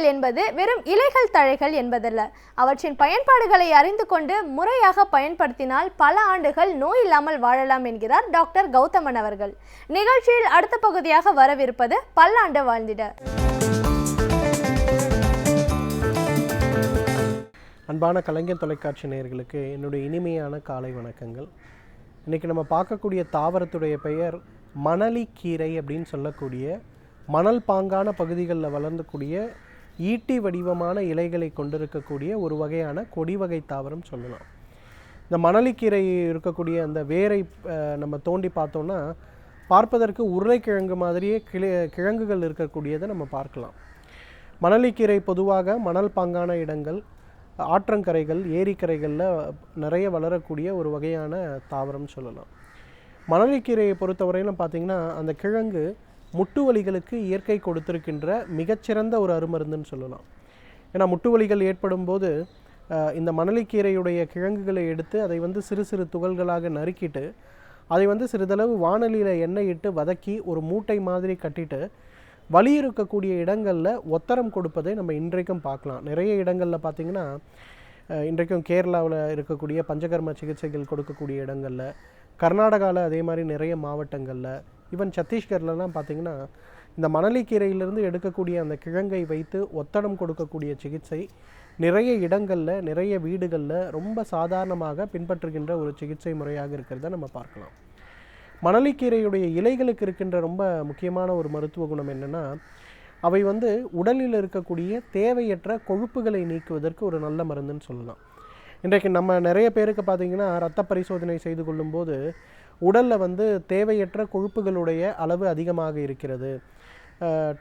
என்பது வெறும் இலைகள் தழைகள் என்பதல்ல. அவற்றின் பயன்பாடுகளை அறிந்து கொண்டு முறையாக பயன்படுத்தினால் பல ஆண்டுகள் நோய் இல்லாமல் வாழலாம் என்கிறார் டாக்டர் கௌதமன் அவர்கள். நிகழ்ச்சியில் அடுத்த பகுதியாக வரவிருப்பது பல்லாண்டு வாழ்ந்திட. அன்பான கலைஞர் தொலைக்காட்சி நேயர்களுக்கு என்னுடைய இனிமையான காலை வணக்கங்கள். இன்றைக்கி நம்ம பார்க்கக்கூடிய தாவரத்துடைய பெயர் மணலிக்கீரை அப்படின்னு சொல்லக்கூடிய மணல் பாங்கான பகுதிகளில் வளர்ந்தக்கூடிய ஈட்டி வடிவமான இலைகளை கொண்டிருக்கக்கூடிய ஒரு வகையான கொடி வகை தாவரம் சொல்லலாம். இந்த மணலிக்கீரை இருக்கக்கூடிய அந்த வேரை நம்ம தோண்டி பார்த்தோன்னா பார்ப்பதற்கு உருளைக்கிழங்கு மாதிரியே கிழங்குகள் இருக்கக்கூடியதை நம்ம பார்க்கலாம். மணலிக்கீரை பொதுவாக மணல் பாங்கான இடங்கள், ஆற்றங்கரைகள், ஏரிக்கரைகளில் நிறைய வளரக்கூடிய ஒரு வகையான தாவரம் சொல்லலாம். மணலிக்கீரையை பொறுத்தவரையிலும் பார்த்திங்கன்னா அந்த கிழங்கு முட்டு வலிகளுக்கு இயற்கை கொடுத்திருக்கின்ற மிகச்சிறந்த ஒரு அருமருந்துன்னு சொல்லலாம். ஏன்னா முட்டு வலிகள் ஏற்படும் போது இந்த மணலிக்கீரையுடைய கிழங்குகளை எடுத்து அதை சிறு சிறு துகள்களாக நறுக்கிட்டு அதை சிறிதளவு வாணலியில் எண்ணெய் இட்டு வதக்கி ஒரு மூட்டை மாதிரி கட்டிட்டு வலி இருக்கக்கூடிய இடங்களில் ஒத்தரம் கொடுப்பதை நம்ம இன்றைக்கும் பார்க்கலாம். நிறைய இடங்களில் பார்த்திங்கன்னா இன்றைக்கும் கேரளாவில் இருக்கக்கூடிய பஞ்சகர்ம சிகிச்சைகள் கொடுக்கக்கூடிய இடங்களில், கர்நாடகாவில் அதே மாதிரி நிறைய மாவட்டங்களில், ஈவன் சத்தீஸ்கர்லாம் பார்த்திங்கன்னா இந்த மணலிக்கீரையிலிருந்து எடுக்கக்கூடிய அந்த கிழங்கை வைத்து ஒத்தடம் கொடுக்கக்கூடிய சிகிச்சை நிறைய இடங்களில், நிறைய வீடுகளில் ரொம்ப சாதாரணமாக பின்பற்றுகின்ற ஒரு சிகிச்சை முறையாக இருக்கிறத நம்ம பார்க்கலாம். மணலிக்கீரையுடைய இலைகளுக்கு இருக்கின்ற ரொம்ப முக்கியமான ஒரு மருத்துவ குணம் என்னென்னா, அவை உடலில் இருக்கக்கூடிய தேவையற்ற கொழுப்புகளை நீக்குவதற்கு ஒரு நல்ல மருந்துன்னு சொல்லலாம். இன்றைக்கு நம்ம நிறைய பேருக்கு பார்த்திங்கன்னா இரத்த பரிசோதனை செய்து கொள்ளும்போது உடலில் தேவையற்ற கொழுப்புகளுடைய அளவு அதிகமாக இருக்கிறது.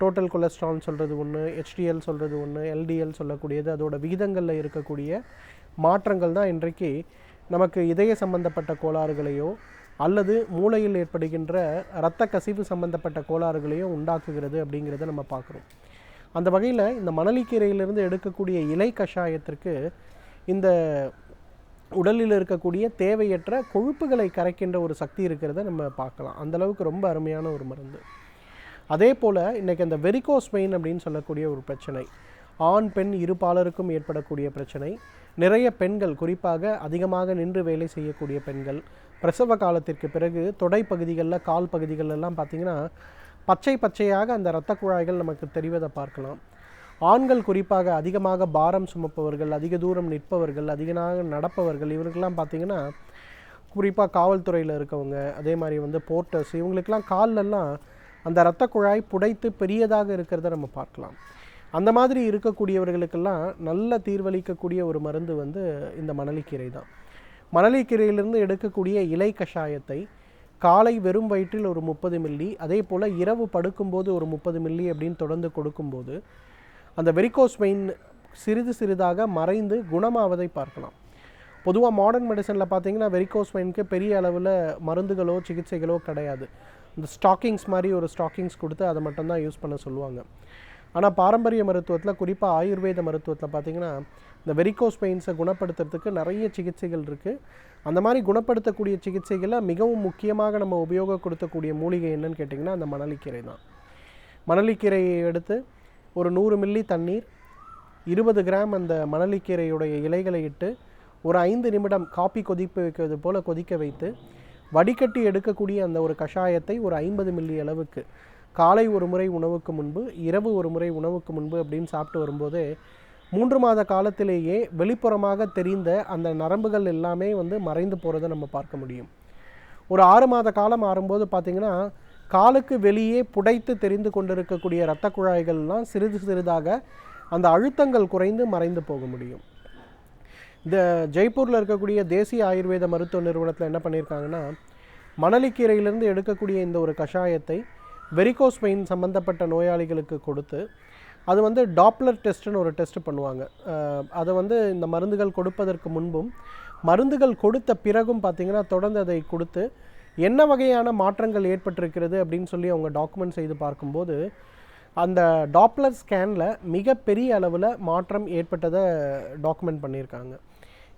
டோட்டல் கொலஸ்ட்ரால் சொல்கிறது ஒன்று, HDL சொல்கிறது ஒன்று, LDL சொல்லக்கூடியது, அதோட விகிதங்களில் இருக்கக்கூடிய மாற்றங்கள் தான் இன்றைக்கு நமக்கு இதய சம்பந்தப்பட்ட கோளாறுகளையோ அல்லது மூளையில் ஏற்படுகின்ற இரத்த கசிவு சம்பந்தப்பட்ட கோளாறுகளையோ உண்டாக்குகிறது அப்படிங்கிறத நம்ம பார்க்குறோம். அந்த வகையில் இந்த மணலிக்கீரையிலிருந்து எடுக்கக்கூடிய இலை கஷாயத்திற்கு இந்த உடலில் இருக்கக்கூடிய தேவையற்ற கொழுப்புகளை கரைக்கின்ற ஒரு சக்தி இருக்கிறத நம்ம பார்க்கலாம். அந்தளவுக்கு ரொம்ப அருமையான ஒரு மருந்து. அதே போல் இன்றைக்கி அந்த வெரிகோஸ் வெயின் அப்படின்னு சொல்லக்கூடிய ஒரு பிரச்சனை, ஆண் பெண் இருபாலருக்கும் ஏற்படக்கூடிய பிரச்சனை. நிறைய பெண்கள், குறிப்பாக அதிகமாக நின்று வேலை செய்யக்கூடிய பெண்கள், பிரசவ காலத்திற்கு பிறகு தொடை பகுதிகளில், கால் பகுதிகளெல்லாம் பார்த்திங்கன்னா பச்சை பச்சையாக அந்த இரத்த குழாய்கள் நமக்கு தெரிவதை பார்க்கலாம். ஆண்கள் குறிப்பாக அதிகமாக பாரம் சுமப்பவர்கள், அதிக தூரம் நிற்பவர்கள், அதிகமாக நடப்பவர்கள், இவருக்கெல்லாம் பார்த்திங்கன்னா குறிப்பாக காவல்துறையில் இருக்கவங்க, அதே மாதிரி போர்ட்டர்ஸ், இவங்களுக்கெல்லாம் கால்லெல்லாம் அந்த இரத்த குழாய் புடைத்து பெரியதாக இருக்கிறத நம்ம பார்க்கலாம். அந்த மாதிரி இருக்கக்கூடியவர்களுக்கெல்லாம் நல்ல தீர்வளிக்கக்கூடிய ஒரு மருந்து இந்த மணலிக்கீரை தான். மணலிக்கீரையிலிருந்து எடுக்கக்கூடிய இலை கஷாயத்தை காலை வெறும் வயிற்றில் ஒரு 30 மில்லி, அதே போல் இரவு படுக்கும்போது ஒரு 30 மில்லி அப்படின்னு தொடர்ந்து கொடுக்கும்போது அந்த வெரிகோஸ் வெயின் சிறிது சிறிதாக மறைந்து குணமாவதை பார்க்கலாம். பொதுவாக மாடர்ன் மெடிசனில் பார்த்திங்கன்னா வெரிகோஸ் வெயினுக்கு பெரிய அளவில் மருந்துகளோ சிகிச்சைகளோ கிடையாது. இந்த ஸ்டாக்கிங்ஸ் மாதிரி ஒரு ஸ்டாக்கிங்ஸ் கொடுத்து அதை மட்டும்தான் யூஸ் பண்ண சொல்லுவாங்க. ஆனால் பாரம்பரிய மருத்துவத்தில், குறிப்பாக ஆயுர்வேத மருத்துவத்தில் பார்த்திங்கன்னா இந்த வெரிகோஸ் வெயின்ஸை குணப்படுத்துறதுக்கு நிறைய சிகிச்சைகள் இருக்குது. அந்த மாதிரி குணப்படுத்தக்கூடிய சிகிச்சைகளில் மிகவும் முக்கியமாக நம்ம உபயோகப்படுத்தக்கூடிய மூலிகை என்னன்னு கேட்டிங்கன்னா அந்த மணலிக்கீரை தான். மணலிக்கீரையை எடுத்து ஒரு 100 மில்லி தண்ணீர், 20 கிராம் அந்த மணலிக்கீரையுடைய இலைகளை இட்டு ஒரு 5 நிமிடம் காப்பி கொதிப்பு வைக்கிறது போல் கொதிக்க வைத்து வடிகட்டி எடுக்கக்கூடிய அந்த ஒரு கஷாயத்தை ஒரு 50 மில்லி அளவுக்கு காலை ஒரு முறை உணவுக்கு முன்பு, இரவு ஒரு முறை உணவுக்கு முன்பு அப்படின்னு சாப்பிட்டு வரும்போதே 3 மாத காலத்திலேயே வெளிப்புறமாக தெரிந்த அந்த நரம்புகள் எல்லாமே மறைந்து போகிறத நம்ம பார்க்க முடியும். ஒரு 6 மாத காலம் ஆறும்போது பார்த்திங்கன்னா காலுக்கு வெளியே புடைத்து தெரிந்து கொண்டிருக்கக்கூடிய இரத்த குழாய்கள்லாம் சிறிது சிறிதாக அந்த அழுத்தங்கள் குறைந்து மறைந்து போக முடியும். இந்த ஜெய்ப்பூரில் இருக்கக்கூடிய தேசிய ஆயுர்வேத மருத்துவ நிறுவனத்தில் என்ன பண்ணியிருக்காங்கன்னா, மணலிக்கீரையிலிருந்து எடுக்கக்கூடிய இந்த ஒரு கஷாயத்தை வெரிகோஸ் வெயின் சம்பந்தப்பட்ட நோயாளிகளுக்கு கொடுத்து அது டாப்லர் டெஸ்ட்டுன்னு ஒரு டெஸ்ட் பண்ணுவாங்க. அதை இந்த மருந்துகள் கொடுப்பதற்கு முன்பும் மருந்துகள் கொடுத்த பிறகும் பார்த்திங்கன்னா தொடர்ந்து அதை கொடுத்து என்ன வகையான மாற்றங்கள் ஏற்பட்டிருக்கிறது அப்படின்னு சொல்லி அவங்க டாக்குமெண்ட் செய்து பார்க்கும்போது அந்த டாப்லர் ஸ்கேனில் மிகப்பெரிய அளவில் மாற்றம் ஏற்பட்டதை டாக்குமெண்ட் பண்ணியிருக்காங்க.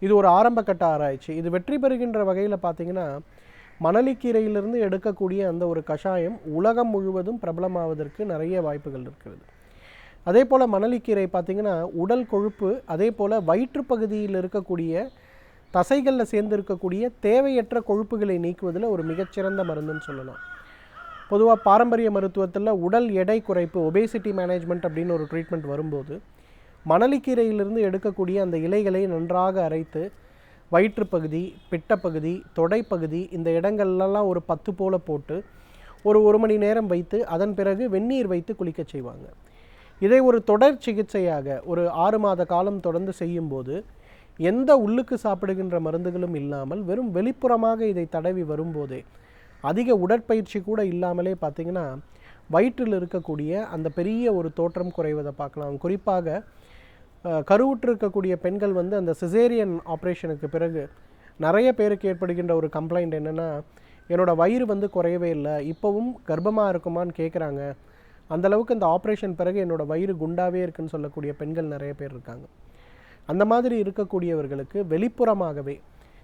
இது ஒரு ஆரம்ப கட்ட ஆராய்ச்சி. இது வெற்றி பெறுகின்ற வகையில் பார்த்திங்கன்னா மணலிக்கீரையிலிருந்து எடுக்கக்கூடிய அந்த ஒரு கஷாயம் உலகம் முழுவதும் பிரபலமாவதற்கு நிறைய வாய்ப்புகள் இருக்கிறது. அதே போல் மணலிக்கீரை பார்த்திங்கன்னா உடல் கொழுப்பு, அதே போல் வயிற்றுப்பகுதியில் இருக்கக்கூடிய தசைகளில் சேர்ந்து இருக்கக்கூடிய தேவையற்ற கொழுப்புகளை நீக்குவதில் ஒரு மிகச்சிறந்த மருந்துன்னு சொல்லலாம். பொதுவாக பாரம்பரிய மருத்துவத்தில் உடல் எடை குறைப்பு, ஒபேசிட்டி மேனேஜ்மெண்ட் அப்படின்னு ஒரு ட்ரீட்மெண்ட் வரும்போது மணலிக்கீரையிலிருந்து எடுக்கக்கூடிய அந்த இலைகளை நன்றாக அரைத்து வயிற்றுப்பகுதி, பிட்டப்பகுதி, தொடைப்பகுதி இந்த இடங்கள்லாம் ஒரு 10 போல் போட்டு ஒரு மணி நேரம் வைத்து அதன் பிறகு வெந்நீர் வைத்து குளிக்க செய்வாங்க. இதை ஒரு தொடர் சிகிச்சையாக ஒரு 6 மாத காலம் தொடர்ந்து செய்யும்போது எந்த உள்ளுக்கு சாப்பிடுகின்ற மருந்துகளும் இல்லாமல் வெறும் வெளிப்புறமாக இதை தடவி வரும்போதே அதிக உடற்பயிற்சி கூட இல்லாமலே பார்த்திங்கன்னா வயிற்றில் இருக்கக்கூடிய அந்த பெரிய ஒரு தோற்றம் குறைவதை பார்க்கலாம். குறிப்பாக கருவுற்று இருக்கக்கூடிய பெண்கள் அந்த சிசேரியன் ஆப்ரேஷனுக்கு பிறகு நிறைய பேருக்கு ஏற்படுகின்ற ஒரு கம்ப்ளைண்ட் என்னென்னா, என்னோடய வயிறு குறையவே இல்லை, இப்போவும் கர்ப்பமாக இருக்குமான்னு கேட்குறாங்க, அந்தளவுக்கு அந்த ஆப்ரேஷன் பிறகு என்னோடய வயிறு குண்டாகவே இருக்குன்னு சொல்லக்கூடிய பெண்கள் நிறைய பேர் இருக்காங்க. அந்த மாதிரி இருக்கக்கூடியவர்களுக்கு வெளிப்புறமாகவே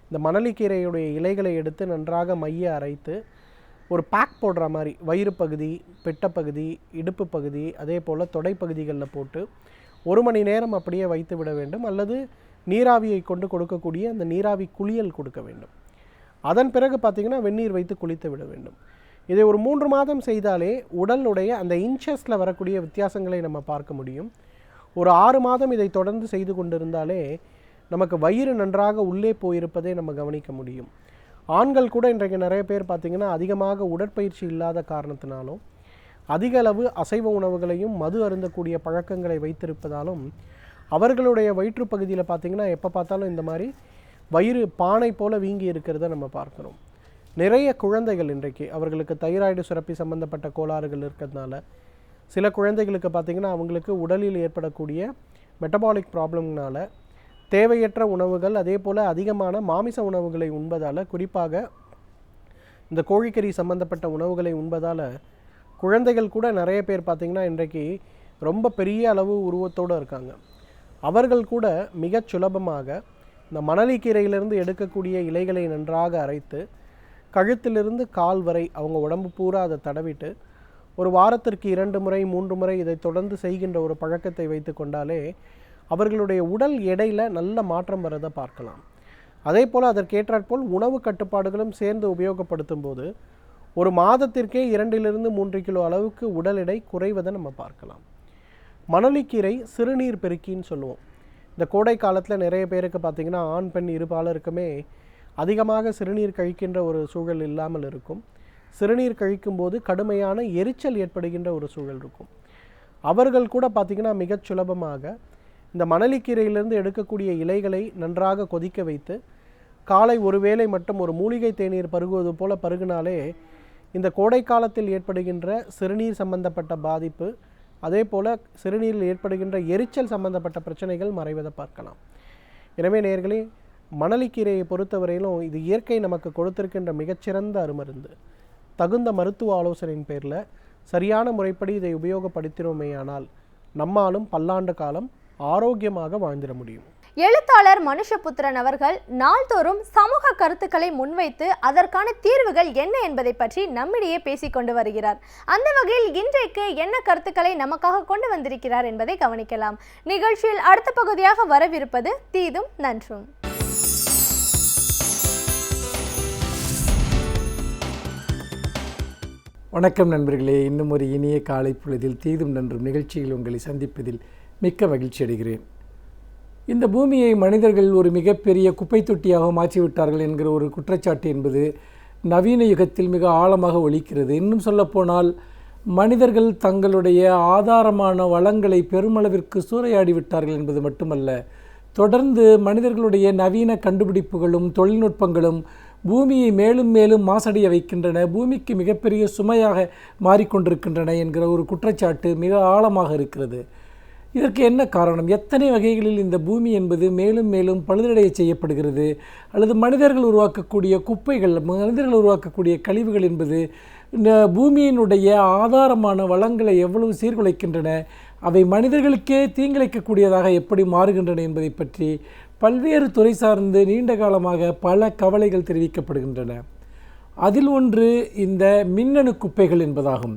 இந்த மணலிக்கீரையுடைய இலைகளை எடுத்து நன்றாக மைய அரைத்து ஒரு பேக் போடுற மாதிரி வயிறு பகுதி, பிட்டப்பகுதி, இடுப்பு பகுதி, அதே போல் தொடைப்பகுதிகளில் போட்டு 1 மணி நேரம் அப்படியே வைத்து விட வேண்டும். அல்லது நீராவியை கொண்டு கொடுக்கக்கூடிய அந்த நீராவி குளியல் கொடுக்க வேண்டும். அதன் பிறகு பார்த்திங்கன்னா வெந்நீர் வைத்து குளித்து விட வேண்டும். இதை ஒரு 3 மாதம் செய்தாலே உடலுடைய அந்த இன்ச்சஸில் வரக்கூடிய வித்தியாசங்களை நம்ம பார்க்க முடியும். ஒரு 6 மாதம் இதை தொடர்ந்து செய்து கொண்டிருந்தாலே நமக்கு வயிறு நன்றாக உள்ளே போயிருப்பதை நம்ம கவனிக்க முடியும். ஆண்கள் கூட இன்றைக்கு நிறைய பேர் பார்த்திங்கன்னா அதிகமாக உடற்பயிற்சி இல்லாத காரணத்தினாலும் அதிக அளவு அசைவ உணவுகளையும் மது அருந்தக்கூடிய பழக்கங்களை வைத்திருப்பதாலும் அவர்களுடைய வயிற்றுப்பகுதியில் பார்த்திங்கன்னா எப்போ பார்த்தாலும் இந்த மாதிரி வயிறு பானை போல் வீங்கி இருக்கிறத நம்ம பார்க்குறோம். நிறைய குழந்தைகள் இன்றைக்கு அவர்களுக்கு தைராய்டு சுரப்பி சம்பந்தப்பட்ட கோளாறுகள் இருக்கிறதுனால சில குழந்தைகளுக்கு பார்த்திங்கன்னா அவங்களுக்கு உடலில் ஏற்படக்கூடிய மெட்டபாலிக் ப்ராப்ளம்னால தேவையற்ற உணவுகள், அதே போல் அதிகமான மாமிச உணவுகளை உண்பதால், குறிப்பாக இந்த கோழிக்கறி சம்பந்தப்பட்ட உணவுகளை உண்பதால் குழந்தைகள் கூட நிறைய பேர் பார்த்திங்கன்னா இன்றைக்கு ரொம்ப பெரிய அளவு உருவத்தோடு இருக்காங்க. அவர்கள் கூட மிக சுலபமாக இந்த மணலிக்கீரையிலிருந்து எடுக்கக்கூடிய இலைகளை நன்றாக அரைத்து கழுத்திலிருந்து கால் வரை அவங்க உடம்பு பூரா அதை தடவிட்டு ஒரு வாரத்திற்கு 2 முறை 3 முறை இதை தொடர்ந்து செய்கின்ற ஒரு பழக்கத்தை வைத்து கொண்டாலே அவர்களுடைய உடல் எடையில் நல்ல மாற்றம் வரதை பார்க்கலாம். அதே போல் அதற்கேற்றாற்போல் உணவு கட்டுப்பாடுகளும் சேர்ந்து உபயோகப்படுத்தும் போது ஒரு மாதத்திற்கே 2-3 கிலோ அளவுக்கு உடல் எடை குறைவதை நம்ம பார்க்கலாம். மணலிக்கீரை சிறுநீர் பெருக்கின்னு சொல்லுவோம். இந்த கோடை காலத்தில் நிறைய பேருக்கு பார்த்திங்கன்னா ஆண் பெண் இருபாலருக்குமே அதிகமாக சிறுநீர் கழிக்கின்ற ஒரு சூழல் இல்லாமல் இருக்கும். சிறுநீர் கழிக்கும்போது கடுமையான எரிச்சல் ஏற்படுகின்ற ஒரு சூழல் இருக்கும். அவர்கள் கூட பார்த்திங்கன்னா மிகச் சுலபமாக இந்த மணலிக்கீரையிலிருந்து எடுக்கக்கூடிய இலைகளை நன்றாக கொதிக்க வைத்து காலை ஒரு வேளை மட்டும் ஒரு மூலிகை தேநீர் பருகுவது போல பருகினாலே இந்த கோடை காலத்தில் ஏற்படுகின்ற சிறுநீர் சம்பந்தப்பட்ட பாதிப்பு, அதே போல் சிறுநீரில் ஏற்படுகின்ற எரிச்சல் சம்பந்தப்பட்ட பிரச்சனைகள் மறைவதை பார்க்கலாம். எனவே நேயர்களே, மணலிக்கீரையை பொறுத்தவரையிலும் இது இயற்கை நமக்கு கொடுத்திருக்கின்ற மிகச்சிறந்த அருமருந்து. தகுந்த மருத்துவ ஆலோசனையின் பேரில் சரியான முறைப்படி இதை உபயோகப்படுத்தினோமேயானால் நம்மாலும் பல்லாண்டு காலம் ஆரோக்கியமாக வாழ்ந்திட முடியும். எழுத்தாளர் மனுஷபுத்திரன் அவர்கள் நாள்தோறும் சமூக கருத்துக்களை முன்வைத்து அதற்கான தீர்வுகள் என்ன என்பதை பற்றி நம்மிடையே பேசிக்கொண்டு வருகிறார். அந்த வகையில் இன்றைக்கு என்ன கருத்துக்களை நமக்காக கொண்டு வந்திருக்கிறார் என்பதை கவனிக்கலாம். நிகழ்ச்சியில் அடுத்த பகுதியாக வரவிருப்பது தீதும் நன்றும். வணக்கம் நண்பர்களே, இன்னும் ஒரு இனிய காலை பொழுதில் தீதும் நன்றும் நிகழ்ச்சியில் உங்களை சந்திப்பதில் மிக்க மகிழ்ச்சி அடைகிறேன். இந்த பூமியை மனிதர்கள் ஒரு மிகப்பெரிய குப்பை தொட்டியாக மாற்றிவிட்டார்கள் என்கிற ஒரு குற்றச்சாட்டு என்பது நவீன யுகத்தில் மிக ஆழமாக ஒலிக்கிறது. இன்னும் சொல்லப்போனால் மனிதர்கள் தங்களுடைய ஆதாரமான வளங்களை பெருமளவிற்கு சூறையாடி விட்டார்கள் என்பது மட்டுமல்ல, தொடர்ந்து மனிதர்களுடைய நவீன கண்டுபிடிப்புகளும் தொழில்நுட்பங்களும் பூமியை மேலும் மேலும் மாசடைய வைக்கின்றன, பூமிக்கு மிகப்பெரிய சுமையாக மாறிக்கொண்டிருக்கின்றன என்கிற ஒரு குற்றச்சாட்டு மிக ஆழமாக இருக்கிறது. இதற்கு என்ன காரணம்? எத்தனை வகைகளில் இந்த பூமி என்பது மேலும் மேலும் பழுதடைய செய்யப்படுகிறது, அல்லது மனிதர்கள் உருவாக்கக்கூடிய குப்பைகள், மனிதர்கள் உருவாக்கக்கூடிய கழிவுகள் என்பது இந்த பூமியினுடைய ஆதாரமான வளங்களை எவ்வளவு சீர்குலைக்கின்றன, அவை மனிதர்களுக்கே தீங்கிழைக்கக்கூடியதாக எப்படி மாறுகின்றன என்பதை பற்றி பல்வேறு துறை சார்ந்து நீண்ட காலமாக பல கவலைகள் தெரிவிக்கப்படுகின்றன. அதில் ஒன்று இந்த மின்னணு குப்பைகள் என்பதாகும்.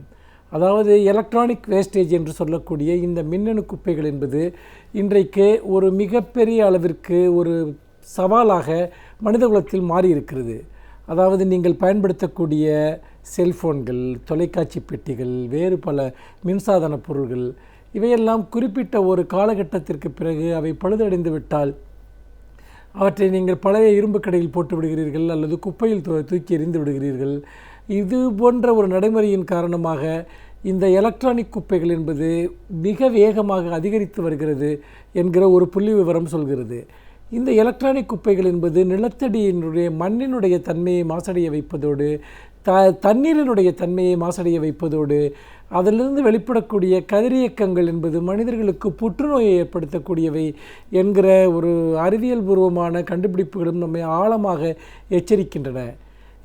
அதாவது எலக்ட்ரானிக் வேஸ்டேஜ் என்று சொல்லக்கூடிய இந்த மின்னணு குப்பைகள் என்பது இன்றைக்கு ஒரு மிகப்பெரிய அளவிற்கு ஒரு சவாலாக மனிதகுலத்தில் மாறியிருக்கிறது. அதாவது நீங்கள் பயன்படுத்தக்கூடிய செல்ஃபோன்கள், தொலைக்காட்சி பெட்டிகள், வேறு பல மின்சாதன பொருள்கள், இவையெல்லாம் குறிப்பிட்ட ஒரு காலகட்டத்திற்கு பிறகு அவை பழுதடைந்து விட்டால் அவற்றை நீங்கள் பழைய இரும்பு கடையில் போட்டு விடுகிறீர்கள், அல்லது குப்பையில் தூக்கி எறிந்து விடுகிறீர்கள். இது போன்ற ஒரு நடைமுறையின் காரணமாக இந்த எலக்ட்ரானிக் குப்பைகள் என்பது மிக வேகமாக அதிகரித்து வருகிறது என்கிற ஒரு புள்ளி விவரம் சொல்கிறது. இந்த எலக்ட்ரானிக் குப்பைகள் என்பது நிலத்தடியினுடைய மண்ணினுடைய தன்மையை மாசடைய வைப்பதோடு தண்ணீரினுடைய தன்மையை மாசடைய வைப்பதோடு அதிலிருந்து வெளிப்படக்கூடிய கதிரியக்கங்கள் என்பது மனிதர்களுக்கு புற்றுநோயை ஏற்படுத்தக்கூடியவை என்கிற ஒரு அறிவியல் பூர்வமான கண்டுபிடிப்புகளும் நம்மை ஆழமாக எச்சரிக்கின்றன.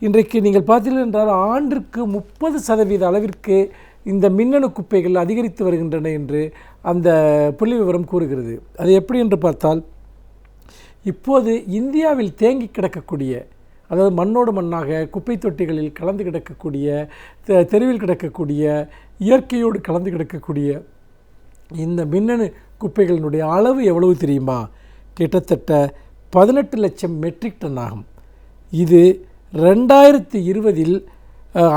இன்றைக்கு நீங்கள் பார்த்தீர்கள் என்றால் ஆண்டிற்கு 30% அளவிற்கு இந்த மின்னணு குப்பைகள் அதிகரித்து வருகின்றன என்று அந்த புள்ளி விவரம் கூறுகிறது. அது எப்படி என்று பார்த்தால், இப்போது இந்தியாவில் தேங்கி கிடக்கக்கூடிய, அதாவது மண்ணோடு மண்ணாக குப்பை தொட்டிகளில் கலந்து கிடக்கக்கூடிய, தெருவில் கிடக்கக்கூடிய, இயற்கையோடு கலந்து கிடக்கக்கூடிய இந்த மின்னணு குப்பைகளினுடைய அளவு எவ்வளவு தெரியுமா? கிட்டத்தட்ட 18 லட்சம் மெட்ரிக் டன் ஆகும். இது 2020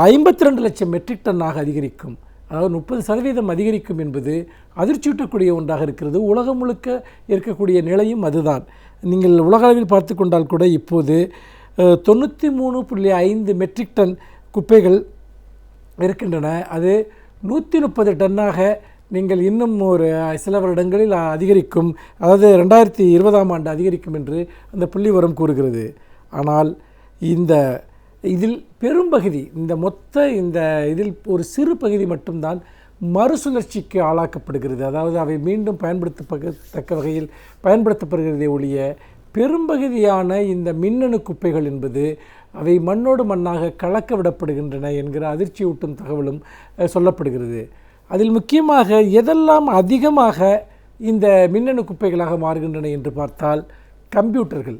52 லட்சம் மெட்ரிக் டன்னாக அதிகரிக்கும். அதாவது 30% அதிகரிக்கும் என்பது அதிர்ச்சியூட்டக்கூடிய ஒன்றாக இருக்கிறது. உலகம் முழுக்க இருக்கக்கூடிய நிலையும் அதுதான். நீங்கள் உலக அளவில் பார்த்து கொண்டால் கூட இப்போது 93.5 மெட்ரிக் டன் குப்பைகள் இருக்கின்றன. அது 130 டன்னாக நீங்கள் இன்னும் ஒரு சில வருடங்களில் அதிகரிக்கும், அதாவது 2020ஆம் ஆண்டு அதிகரிக்கும் என்று அந்த புள்ளி விவரம் கூறுகிறது. ஆனால் இதில் பெரும்பகுதி, இந்த இதில் ஒரு சிறு பகுதி மட்டும்தான் மறுசுழற்சிக்கு ஆளாக்கப்படுகிறது. அதாவது அவை மீண்டும் பயன்படுத்தத்தக்க வகையில் பயன்படுத்தப்படுகிறதே ஒழிய பெரும்பகுதியான இந்த மின்னணு குப்பைகள் என்பது அவை மண்ணோடு மண்ணாக கலக்க விடப்படுகின்றன என்கிற அதிர்ச்சியூட்டும் தகவலும் சொல்லப்படுகிறது. அதில் முக்கியமாக எதெல்லாம் அதிகமாக இந்த மின்னணு குப்பைகளாக மாறுகின்றன என்று பார்த்தால், கம்ப்யூட்டர்கள்,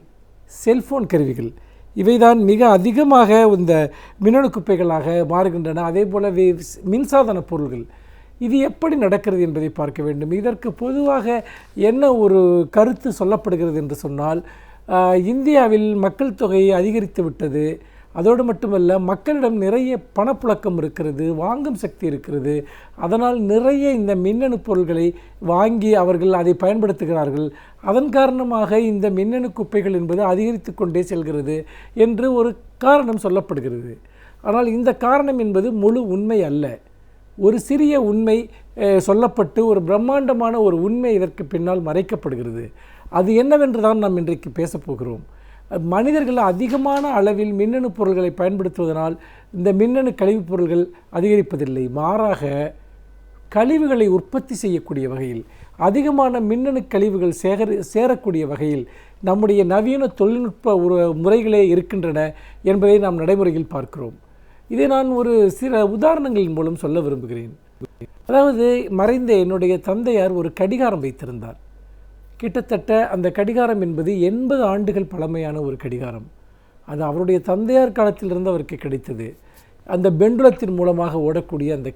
செல்ஃபோன் கருவிகள், இவைதான் மிக அதிகமாக இந்த மின்னணு குப்பைகளாக மாறுகின்றன. அதே போல மின்சாதன பொருள்கள். இது எப்படி நடக்கிறது என்பதை பார்க்க வேண்டும். இதற்கு பொதுவாக என்ன ஒரு கருத்து சொல்லப்படுகிறது என்று சொன்னால், இந்தியாவில் மக்கள் தொகை அதிகரித்து விட்டது, அதோடு மட்டுமல்ல மக்களிடம் நிறைய பணப்புழக்கம் இருக்கிறது, வாங்கும் சக்தி இருக்கிறது, அதனால் நிறைய இந்த மின்னணு பொருள்களை வாங்கி அவர்கள் அதை பயன்படுத்துகிறார்கள், அதன் காரணமாக இந்த மின்னணு குப்பைகள் என்பது அதிகரித்து கொண்டே செல்கிறது என்று ஒரு காரணம் சொல்லப்படுகிறது. ஆனால் இந்த காரணம் என்பது முழு உண்மை அல்ல. ஒரு சிறிய உண்மை சொல்லப்பட்டு ஒரு பிரம்மாண்டமான ஒரு உண்மை இதற்கு பின்னால் மறைக்கப்படுகிறது. அது என்னவென்று தான் நாம் இன்றைக்கு பேசப்போகிறோம். மனிதர்கள் அதிகமான அளவில் மின்னணு பொருள்களை பயன்படுத்துவதனால் இந்த மின்னணு கழிவுப் பொருள்கள் அதிகரிப்பதில்லை. மாறாக கழிவுகளை உற்பத்தி செய்யக்கூடிய வகையில், அதிகமான மின்னணு கழிவுகள் சேரக்கூடிய வகையில் நம்முடைய நவீன தொழில்நுட்ப முறைகளே இருக்கின்றன என்பதை நாம் நடைமுறையில் பார்க்கிறோம். இதை நான் ஒரு சில உதாரணங்களின் மூலம் சொல்ல விரும்புகிறேன். அதாவது மறைந்த என்னுடைய தந்தையார் ஒரு கடிகாரம் வைத்திருந்தார். கிட்டத்தட்ட அந்த கடிகாரம் என்பது 80 ஆண்டுகள் பழமையான ஒரு கடிகாரம். அது அவருடைய தந்தையார் காலத்திலிருந்து அவருக்கு கிடைத்தது. அந்த பெண்டுலத்தின் மூலமாக ஓடக்கூடிய அந்த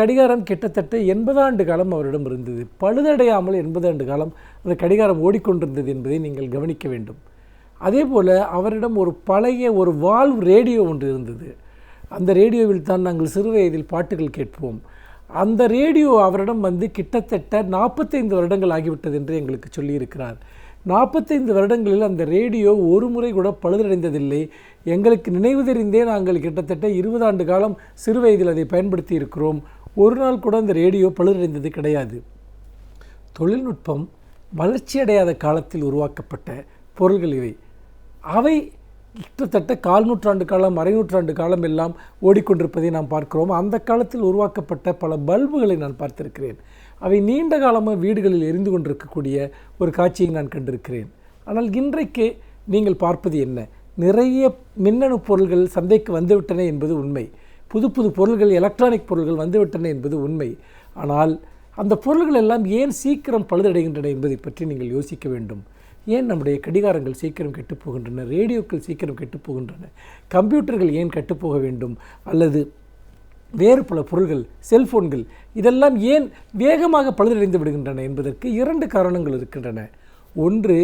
கடிகாரம் கிட்டத்தட்ட 80 ஆண்டு காலம் அவரிடம் இருந்தது. பழுதடையாமல் 80 ஆண்டு காலம் அந்த கடிகாரம் ஓடிக்கொண்டிருந்தது என்பதை நீங்கள் கவனிக்க வேண்டும். அதே போல் அவரிடம் ஒரு பழைய ஒரு வால்வ் ரேடியோ ஒன்று இருந்தது. அந்த ரேடியோவில் தான் நாங்கள் சிறு வயதில் பாட்டுகள் கேட்போம். அந்த ரேடியோ அவரிடம் கிட்டத்தட்ட 45 வருடங்கள் ஆகிவிட்டது என்று எங்களுக்கு சொல்லியிருக்கிறார். 45 வருடங்களில் அந்த ரேடியோ ஒரு முறை கூட பழுதடைந்ததில்லை. எங்களுக்கு நினைவு தெரிந்தே நாங்கள் கிட்டத்தட்ட 20 ஆண்டு காலம் சிறு வயதில் அதை பயன்படுத்தி இருக்கிறோம். ஒரு நாள் கூட அந்த ரேடியோ பழுதடைந்தது கிடையாது. தொழில்நுட்பம் வளர்ச்சியடையாத காலத்தில் உருவாக்கப்பட்ட பொருள்கள் இவை. அவை கிட்டத்தட்ட 1/4 நூற்றாண்டு காலம், அரை நூற்றாண்டு காலம் எல்லாம் ஓடிக்கொண்டிருப்பதை நாம் பார்க்கிறோம். அந்த காலத்தில் உருவாக்கப்பட்ட பல பல்புகளை நான் பார்த்திருக்கிறேன். அவை நீண்ட காலமாக வீடுகளில் எரிந்து கொண்டிருக்கக்கூடிய ஒரு காட்சியை நான் கண்டிருக்கிறேன். ஆனால் இன்றைக்கு நீங்கள் பார்ப்பது என்ன? நிறைய மின்னணு பொருள்கள் சந்தைக்கு வந்துவிட்டன என்பது உண்மை. புது புது பொருள்கள், எலக்ட்ரானிக் பொருள்கள் வந்துவிட்டன என்பது உண்மை. ஆனால் அந்த பொருள்கள் எல்லாம் ஏன் சீக்கிரம் பழுதடைகின்றன என்பதை பற்றி நீங்கள் யோசிக்க வேண்டும். ஏன் நம்முடைய கடிகாரங்கள் சீக்கிரம் கெட்டுப்போகின்றன, ரேடியோக்கள் சீக்கிரம் கெட்டுப்போகின்றன, கம்ப்யூட்டர்கள் ஏன் கெட்டுப்போக வேண்டும், அல்லது வேறு பல பொருள்கள், செல்ஃபோன்கள் இதெல்லாம் ஏன் வேகமாக பழுதடைந்து விடுகின்றன என்பதற்கு 2 காரணங்கள் இருக்கின்றன. ஒன்று,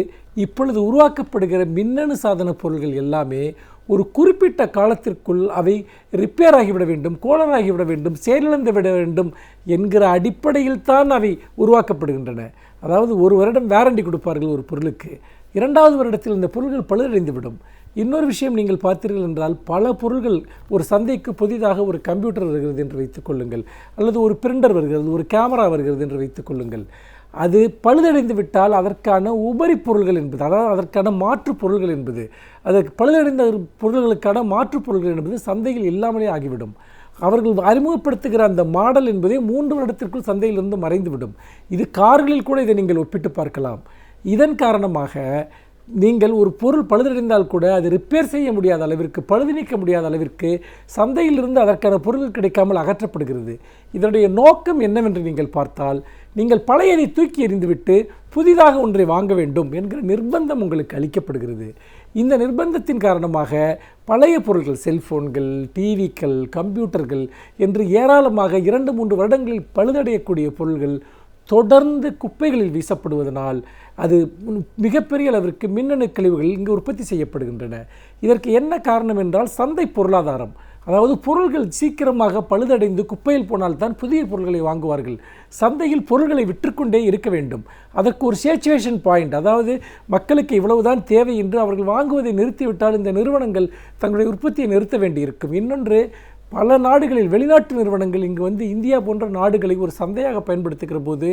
இப்பொழுது உருவாக்கப்படுகிற மின்னணு சாதன பொருள்கள் எல்லாமே ஒரு குறிப்பிட்ட காலத்திற்குள் அவை ரிப்பேர் ஆகிவிட வேண்டும், கோளாறாகிவிட வேண்டும், செயலிழந்து விட வேண்டும் என்கிற அடிப்படையில் தான் அவை உருவாக்கப்படுகின்றன. அதாவது 1 வருடம் வாரண்டி கொடுப்பார்கள் ஒரு பொருளுக்கு, 2வது வருடத்தில் இந்த பொருள்கள் பழுதடைந்துவிடும். இன்னொரு விஷயம் நீங்கள் பார்த்தீர்கள் என்றால், பல பொருள்கள் ஒரு சந்தைக்கு புதிதாக ஒரு கம்ப்யூட்டர் வருகிறது என்று வைத்துக்கொள்ளுங்கள், அல்லது ஒரு பிரிண்டர் வருகிறது, ஒரு கேமரா வருகிறது என்று வைத்துக்கொள்ளுங்கள். அது பழுதடைந்து விட்டால் அதற்கான உபரி பொருள்கள் என்பது, அதாவது அதற்கான மாற்று பொருள்கள் என்பது, அதற்கு பழுதடைந்த பொருள்களுக்கான மாற்று பொருள்கள் என்பது சந்தையில் இல்லாமலே ஆகிவிடும். அவர்கள் அறிமுகப்படுத்துகிற அந்த மாடல் என்பதே 3 வருடத்திற்குள் சந்தையிலிருந்து மறைந்துவிடும். இது கார்களில் கூட இதை நீங்கள் ஒப்பிட்டு பார்க்கலாம். இதன் காரணமாக நீங்கள் ஒரு பொருள் பழுதடைந்தால் கூட அது ரிப்பேர் செய்ய முடியாத அளவிற்கு, பழுது நீக்க முடியாத அளவிற்கு சந்தையிலிருந்து அதற்கான பொருட்கள் கிடைக்காமல் அகற்றப்படுகிறது. இதனுடைய நோக்கம் என்னவென்று நீங்கள் பார்த்தால், நீங்கள் பழையதை தூக்கி எறிந்துவிட்டு புதிதாக ஒன்றை வாங்க வேண்டும் என்கிற நிர்பந்தம் உங்களுக்கு அளிக்கப்படுகிறது. இந்த நிர்பந்தத்தின் காரணமாக பழைய பொருட்கள், செல்ஃபோன்கள், டிவிக்கள், கம்ப்யூட்டர்கள் என்று ஏராளமாக 2-3 வருடங்களில் பழுதடையக்கூடிய பொருள்கள் தொடர்ந்து குப்பைகளில் வீசப்படுவதனால் அது மிகப்பெரிய அளவிற்கு மின்னணு கழிவுகள் இங்கு உற்பத்தி செய்யப்படுகின்றன. இதற்கு என்ன காரணம் என்றால் சந்தை பொருளாதாரம். அதாவது பொருள்கள் சீக்கிரமாக பழுதடைந்து குப்பையில் போனால்தான் புதிய பொருள்களை வாங்குவார்கள். சந்தையில் பொருள்களை விற்றுக்கொண்டே இருக்க வேண்டும். அதற்கு ஒரு சேச்சுவேஷன் பாயிண்ட், அதாவது மக்களுக்கு இவ்வளவுதான் தேவை என்று அவர்கள் வாங்குவதை நிறுத்திவிட்டால் இந்த நிறுவனங்கள் தங்களுடைய உற்பத்தியை நிறுத்த வேண்டியிருக்கும். இன்னொன்று, பல நாடுகளில் வெளிநாட்டு நிறுவனங்கள் இங்கு வந்து இந்தியா போன்ற நாடுகளை ஒரு சந்தையாக பயன்படுத்துகிற போது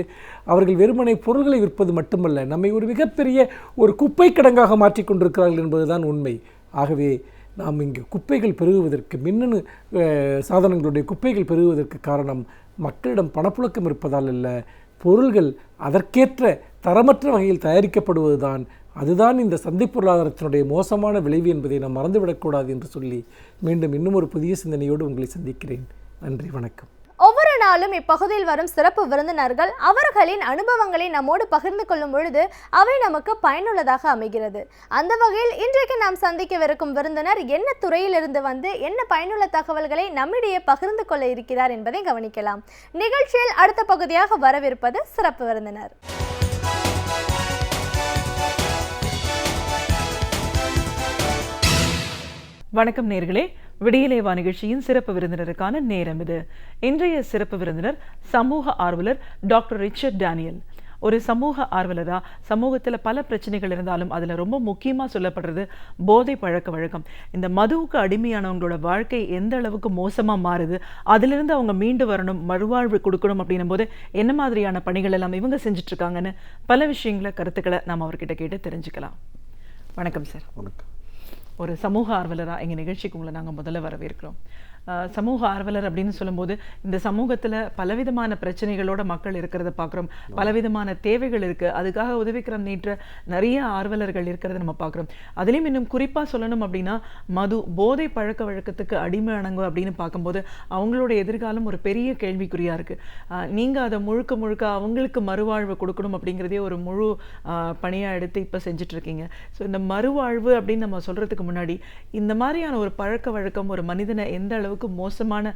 அவர்கள் வெறுமனை பொருள்களை விற்பது மட்டுமல்ல, நம்மை ஒரு மிகப்பெரிய ஒரு குப்பை கிடங்காக மாற்றிக்கொண்டிருக்கிறார்கள் என்பதுதான் உண்மை. ஆகவே நாம் இங்கு குப்பைகள் பெருகுவதற்கு, மின்னணு சாதனங்களுடைய குப்பைகள் பெருகுவதற்கு காரணம் மக்களிடம் பணப்புழக்கம் இருப்பதால் அல்ல, பொருள்கள் அதற்கேற்ற தரமற்ற வகையில் தயாரிக்கப்படுவதுதான். அதுதான் இந்த சந்தை பொருளாதாரத்தினுடைய மோசமான விளைவு என்பதை நாம் மறந்துவிடக்கூடாது என்று சொல்லி மீண்டும் இன்னும் ஒரு புதிய சிந்தனையோடு உங்களை சந்திக்கிறேன். நன்றி, வணக்கம். ஒவ்வொரு நாளும் இப்பகுதியில் வரும் சிறப்பு விருந்தினர்கள் அவர்களின் அனுபவங்களை நம்மோடு பகிர்ந்து கொள்ளும் பொழுது அவை நமக்கு பயனுள்ளதாக அமைகிறது. அந்த வகையில் இன்றைக்கு நாம் சந்திக்கவிருக்கும் விருந்தினர் என்ன துறையிலிருந்து வந்து என்ன பயனுள்ள தகவல்களை நம்மிடையே பகிர்ந்து கொள்ள இருக்கிறார் என்பதை கவனிக்கலாம். நிகழ்ச்சியில் அடுத்த பகுதியாக வரவிருப்பது சிறப்பு விருந்தினர். வணக்கம் நேர்களே, விடியலேவா நிகழ்ச்சியின் சிறப்பு விருந்தினருக்கான நேரம் இது. இன்றைய சிறப்பு விருந்தினர் சமூக ஆர்வலர் டாக்டர் ரிச்சர்ட் டேனியல். ஒரு சமூக ஆர்வலரா சமூகத்தில் பல பிரச்சனைகள் இருந்தாலும் அதில் ரொம்ப முக்கியமாக சொல்லப்படுறது போதை பழக்க வழக்கம். இந்த மதுவுக்கு அடிமையானவங்களோட வாழ்க்கை எந்த அளவுக்கு மோசமாக மாறுது, அதிலிருந்து அவங்க மீண்டு வரணும், மறுவாழ்வு கொடுக்கணும் அப்படின்னும் போது என்ன மாதிரியான பணிகள் எல்லாம் இவங்க செஞ்சுட்டு இருக்காங்கன்னு பல விஷயங்களை, கருத்துக்களை நாம் அவர்கிட்ட கேட்டு தெரிஞ்சுக்கலாம். வணக்கம் சார். வணக்கம். ஒரு சமூக ஆர்வலராக எங்கள் நிகழ்ச்சிக்கு உங்களை நாங்கள் முதல்ல வரவேற்கிறோம். சமூக ஆர்வலர் அப்படின்னு சொல்லும்போது இந்த சமூகத்தில் பலவிதமான பிரச்சனைகளோட மக்கள் இருக்கிறத பார்க்குறோம், பலவிதமான தேவைகள் இருக்குது, அதுக்காக உதவிக்கிறம் நீற்ற நிறைய ஆர்வலர்கள் இருக்கிறத நம்ம பார்க்குறோம். அதுலேயும் இன்னும் குறிப்பாக சொல்லணும் அப்படின்னா மது, போதை பழக்க வழக்கத்துக்கு அடிமையானவங்க அப்படின்னு பார்க்கும்போது அவங்களோட எதிர்காலம் ஒரு பெரிய கேள்விக்குறியாக இருக்குது. நீங்கள் அதை முழுக்க முழுக்க அவங்களுக்கு மறுவாழ்வு கொடுக்கணும் அப்படிங்கிறதே ஒரு முழு பணியாக எடுத்து இப்போ செஞ்சிட்ருக்கீங்க. ஸோ இந்த மறுவாழ்வு அப்படின்னு நம்ம சொல்கிறதுக்கு முன்னாடி இந்த மாதிரியான ஒரு பழக்க வழக்கம் ஒரு மனிதனை எந்த அளவுக்கு மோசமான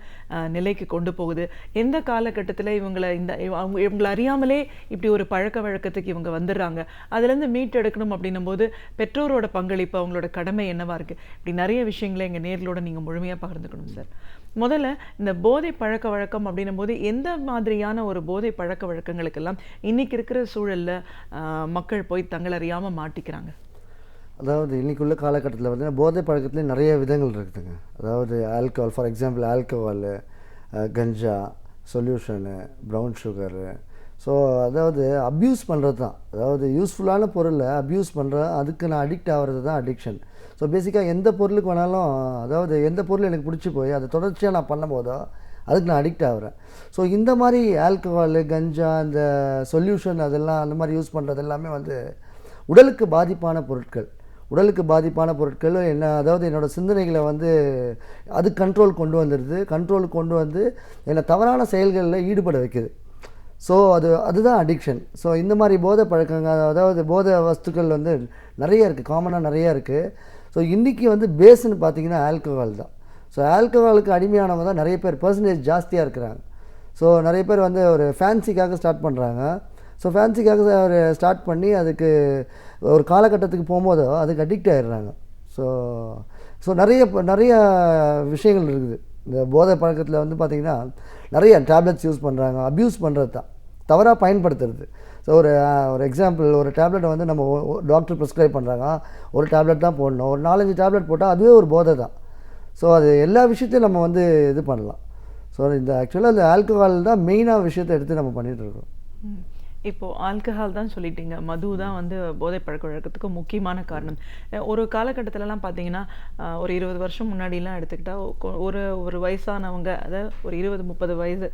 நிலைக்கு கொண்டு போகுது, எந்த காலகட்டத்தில் இவங்களை அறியாமலே இப்படி ஒரு பழக்க வழக்கத்துக்கு இவங்க வந்துடுறாங்க, அதுலேருந்து மீட்டெடுக்கணும் அப்படின்னும் போது பெற்றோரோட பங்களிப்பு, அவங்களோட கடமை என்னவா இருக்குது, இப்படி நிறைய விஷயங்களை எங்கள் நேர்களோட நீங்கள் முழுமையாக பகிர்ந்துக்கணும் சார். முதல்ல இந்த போதை பழக்க வழக்கம் அப்படின்னும் போது எந்த மாதிரியான ஒரு போதை பழக்க வழக்கங்களுக்கெல்லாம் இன்னைக்கு இருக்கிற சூழலில் மக்கள் போய் தங்களை அறியாமல் மாட்டிக்கிறாங்க? அதாவது இன்றைக்குள்ள காலகட்டத்தில் பார்த்தீங்கன்னா போதை பழக்கத்துலேயும் நிறைய விதங்கள் இருக்குதுங்க. அதாவது alcohol, for example alcohol, ganja, solution, brown sugar. So அதாவது அப்யூஸ் பண்ணுறது தான், அதாவது யூஸ்ஃபுல்லான பொருளை அப்யூஸ் பண்ணுற, அதுக்கு நான் அடிக்ட் ஆகிறது தான் அடிக்ஷன். ஸோ பேசிக்காக எந்த பொருளுக்கு வேணாலும், அதாவது எந்த பொருள் எனக்கு பிடிச்சி போய் அதை தொடர்ச்சியாக நான் பண்ணும் போதோ அதுக்கு நான் அடிக்ட் ஆகிறேன். ஸோ இந்த மாதிரி ஆல்கஹாலு, கஞ்சா, இந்த சொல்யூஷன் அதெல்லாம் அந்த மாதிரி யூஸ் பண்ணுறது எல்லாமே வந்து உடலுக்கு பாதிப்பான பொருட்கள். உடலுக்கு பாதிப்பான பொருட்கள் என்ன, அதாவது என்னோடய சிந்தனைகளை வந்து அது கண்ட்ரோல் கொண்டு வந்துடுது. கண்ட்ரோலுக்கு கொண்டு வந்து என்னை தவறான செயல்களில் ஈடுபட வைக்குது. ஸோ அதுதான் அடிக்ஷன். ஸோ இந்த மாதிரி போதை பழக்கங்கள், அதாவது போதை வஸ்துக்கள் வந்து நிறைய இருக்குது, காமனாக நிறையா இருக்குது. ஸோ இன்றைக்கி வந்து பேஸ்ன்னு பார்த்தீங்கன்னா ஆல்கஹால் தான். ஸோ ஆல்கஹாலுக்கு அடிமையானவங்க தான் நிறைய பேர், பர்சன்டேஜ் ஜாஸ்தியாக இருக்கிறாங்க. ஸோ நிறைய பேர் வந்து ஒரு ஃபேன்சிக்காக ஸ்டார்ட் பண்ணுறாங்க. ஸோ ஃபேன்சிக்காக ஒரு ஸ்டார்ட் பண்ணி அதுக்கு ஒரு காலகட்டத்துக்கு போகும்போது அதுக்கு அடிக்ட் ஆகிடுறாங்க. ஸோ நிறைய விஷயங்கள் இருக்குது. இந்த போதை பழக்கத்தில் வந்து பார்த்திங்கன்னா நிறைய டேப்லெட்ஸ் யூஸ் பண்ணுறாங்க. அப்யூஸ் பண்ணுறது தான், தவறாக பயன்படுத்துறது. ஸோ ஒரு எக்ஸாம்பிள், ஒரு டேப்லெட்டை வந்து நம்ம டாக்டர் ப்ரிஸ்கிரைப் பண்ணுறாங்க, ஒரு டேப்லெட் தான் போடணும். ஒரு 4-5 டேப்லெட் போட்டால் அதுவே ஒரு போதை தான். ஸோ அது எல்லா விஷயத்தையும் நம்ம வந்து இது பண்ணலாம். ஸோ இந்த ஆக்சுவலாக இந்த ஆல்கஹால் தான் மெயினாக விஷயத்தை எடுத்து நம்ம பண்ணிகிட்ருக்கோம். இப்போ ஆல்கஹால் தான் சொல்லிட்டீங்க, மது தான் வந்து போதை பழக்க வழக்கத்துக்கு முக்கியமான காரணம். ஒரு காலகட்டத்திலலாம் பார்த்தீங்கன்னா ஒரு 20 வருஷம் முன்னாடிலாம் எடுத்துக்கிட்டால் ஒரு வயசானவங்க, அதாவது ஒரு 20-30 வயசு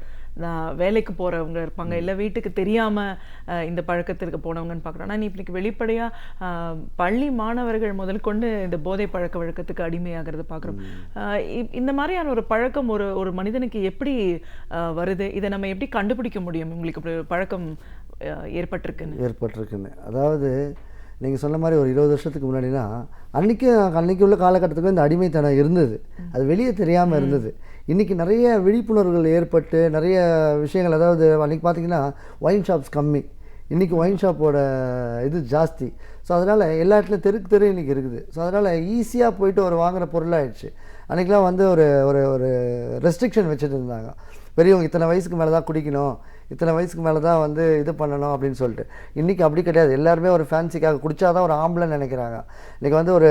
வேலைக்கு போகிறவங்க இருப்பாங்க, இல்லை வீட்டுக்கு தெரியாமல் இந்த பழக்கத்திற்கு போனவங்கன்னு பார்க்குறோம். ஆனால் இன்னைக்கு வெளிப்படையாக பள்ளி மாணவர்கள் முதல் கொண்டு இந்த போதை பழக்க வழக்கத்துக்கு அடிமையாகிறது பார்க்குறோம். இந்த மாதிரியான ஒரு பழக்கம் ஒரு மனிதனுக்கு எப்படி வருது, இதை நம்ம எப்படி கண்டுபிடிக்க முடியும்? உங்களுக்கு இப்படி ஒரு பழக்கம் ஏற்பட்டிருக்குன்னு, அதாவது நீங்கள் சொன்ன மாதிரி ஒரு 20 வருஷத்துக்கு முன்னாடினா அன்றைக்கி உள்ள காலகட்டத்துக்கு இந்த அடிமைத்தனம் இருந்தது, அது வெளியே தெரியாமல் இருந்தது. இன்றைக்கி நிறைய விழிப்புணர்வுகள் ஏற்பட்டு நிறைய விஷயங்கள், அதாவது அன்றைக்கி பார்த்திங்கன்னா ஒயின் ஷாப்ஸ் கம்மி, இன்றைக்கி ஒயின் ஷாப்போட இது ஜாஸ்தி. ஸோ அதனால் எல்லா இடத்துலையும் தெருக்கு இன்றைக்கி இருக்குது. ஸோ அதனால் ஈஸியாக போயிட்டு ஒரு வாங்குகிற பொருளாகிடுச்சு. அன்றைக்கெலாம் வந்து ஒரு ஒரு ரெஸ்ட்ரிக்ஷன் வச்சுட்டு இருந்தாங்க, பெரியவங்க இத்தனை வயசுக்கு மேலே தான் குடிக்கணும், இத்தனை வயசுக்கு மேலே தான் வந்து இது பண்ணணும் அப்படின்னு சொல்லிட்டு. இன்றைக்கி அப்படி கிடையாது. எல்லாருமே ஒரு ஃபேன்சிக்காக குடித்தா தான் ஒரு ஆம்பளைன்னு நினைக்கிறாங்க. இன்றைக்கி வந்து ஒரு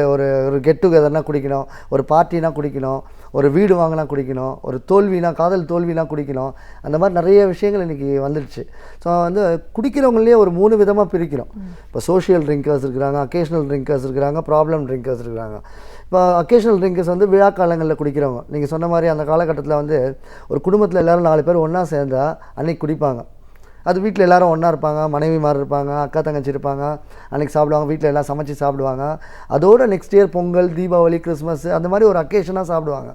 ஒரு கெட் டுகெதர்னால் குடிக்கணும், ஒரு பார்ட்டினா குடிக்கணும், ஒரு வீடு வாங்கினா குடிக்கணும், ஒரு காதல் தோல்வினா குடிக்கணும். அந்த மாதிரி நிறைய விஷயங்கள் இன்றைக்கி வந்துடுச்சு. ஸோ வந்து குடிக்கிறவங்களே ஒரு 3 விதமாக பிரிக்கிறோம். இப்போ சோஷியல் ட்ரிங்கர்ஸ் இருக்கிறாங்க, அக்கேஷனல் ட்ரிங்கர்ஸ் இருக்கிறாங்க, ப்ராப்ளம் ட்ரிங்கர்ஸ் இருக்கிறாங்க. இப்போ அக்கேஷனல் ட்ரிங்கர்ஸ் வந்து விழா காலங்களில் குடிக்கிறவங்க. நீங்கள் சொன்ன மாதிரி அந்த காலகட்டத்தில் வந்து ஒரு குடும்பத்தில் எல்லோரும் 4 பேர் ஒன்றா சேர்ந்தால் அன்றைக்கி குடிப்பாங்க. அது வீட்டில் எல்லோரும் ஒன்றா இருப்பாங்க, மனைவிமார் இருப்பாங்க, அக்கா தங்கச்சி இருப்பாங்க, அன்றைக்கி சாப்பிடுவாங்க, வீட்டில் எல்லாம் சமைச்சு சாப்பிடுவாங்க. அதோட next year Pongal, Deepavali, Christmas அந்த மாதிரி ஒரு அக்கேஷனாக சாப்பிடுவாங்க.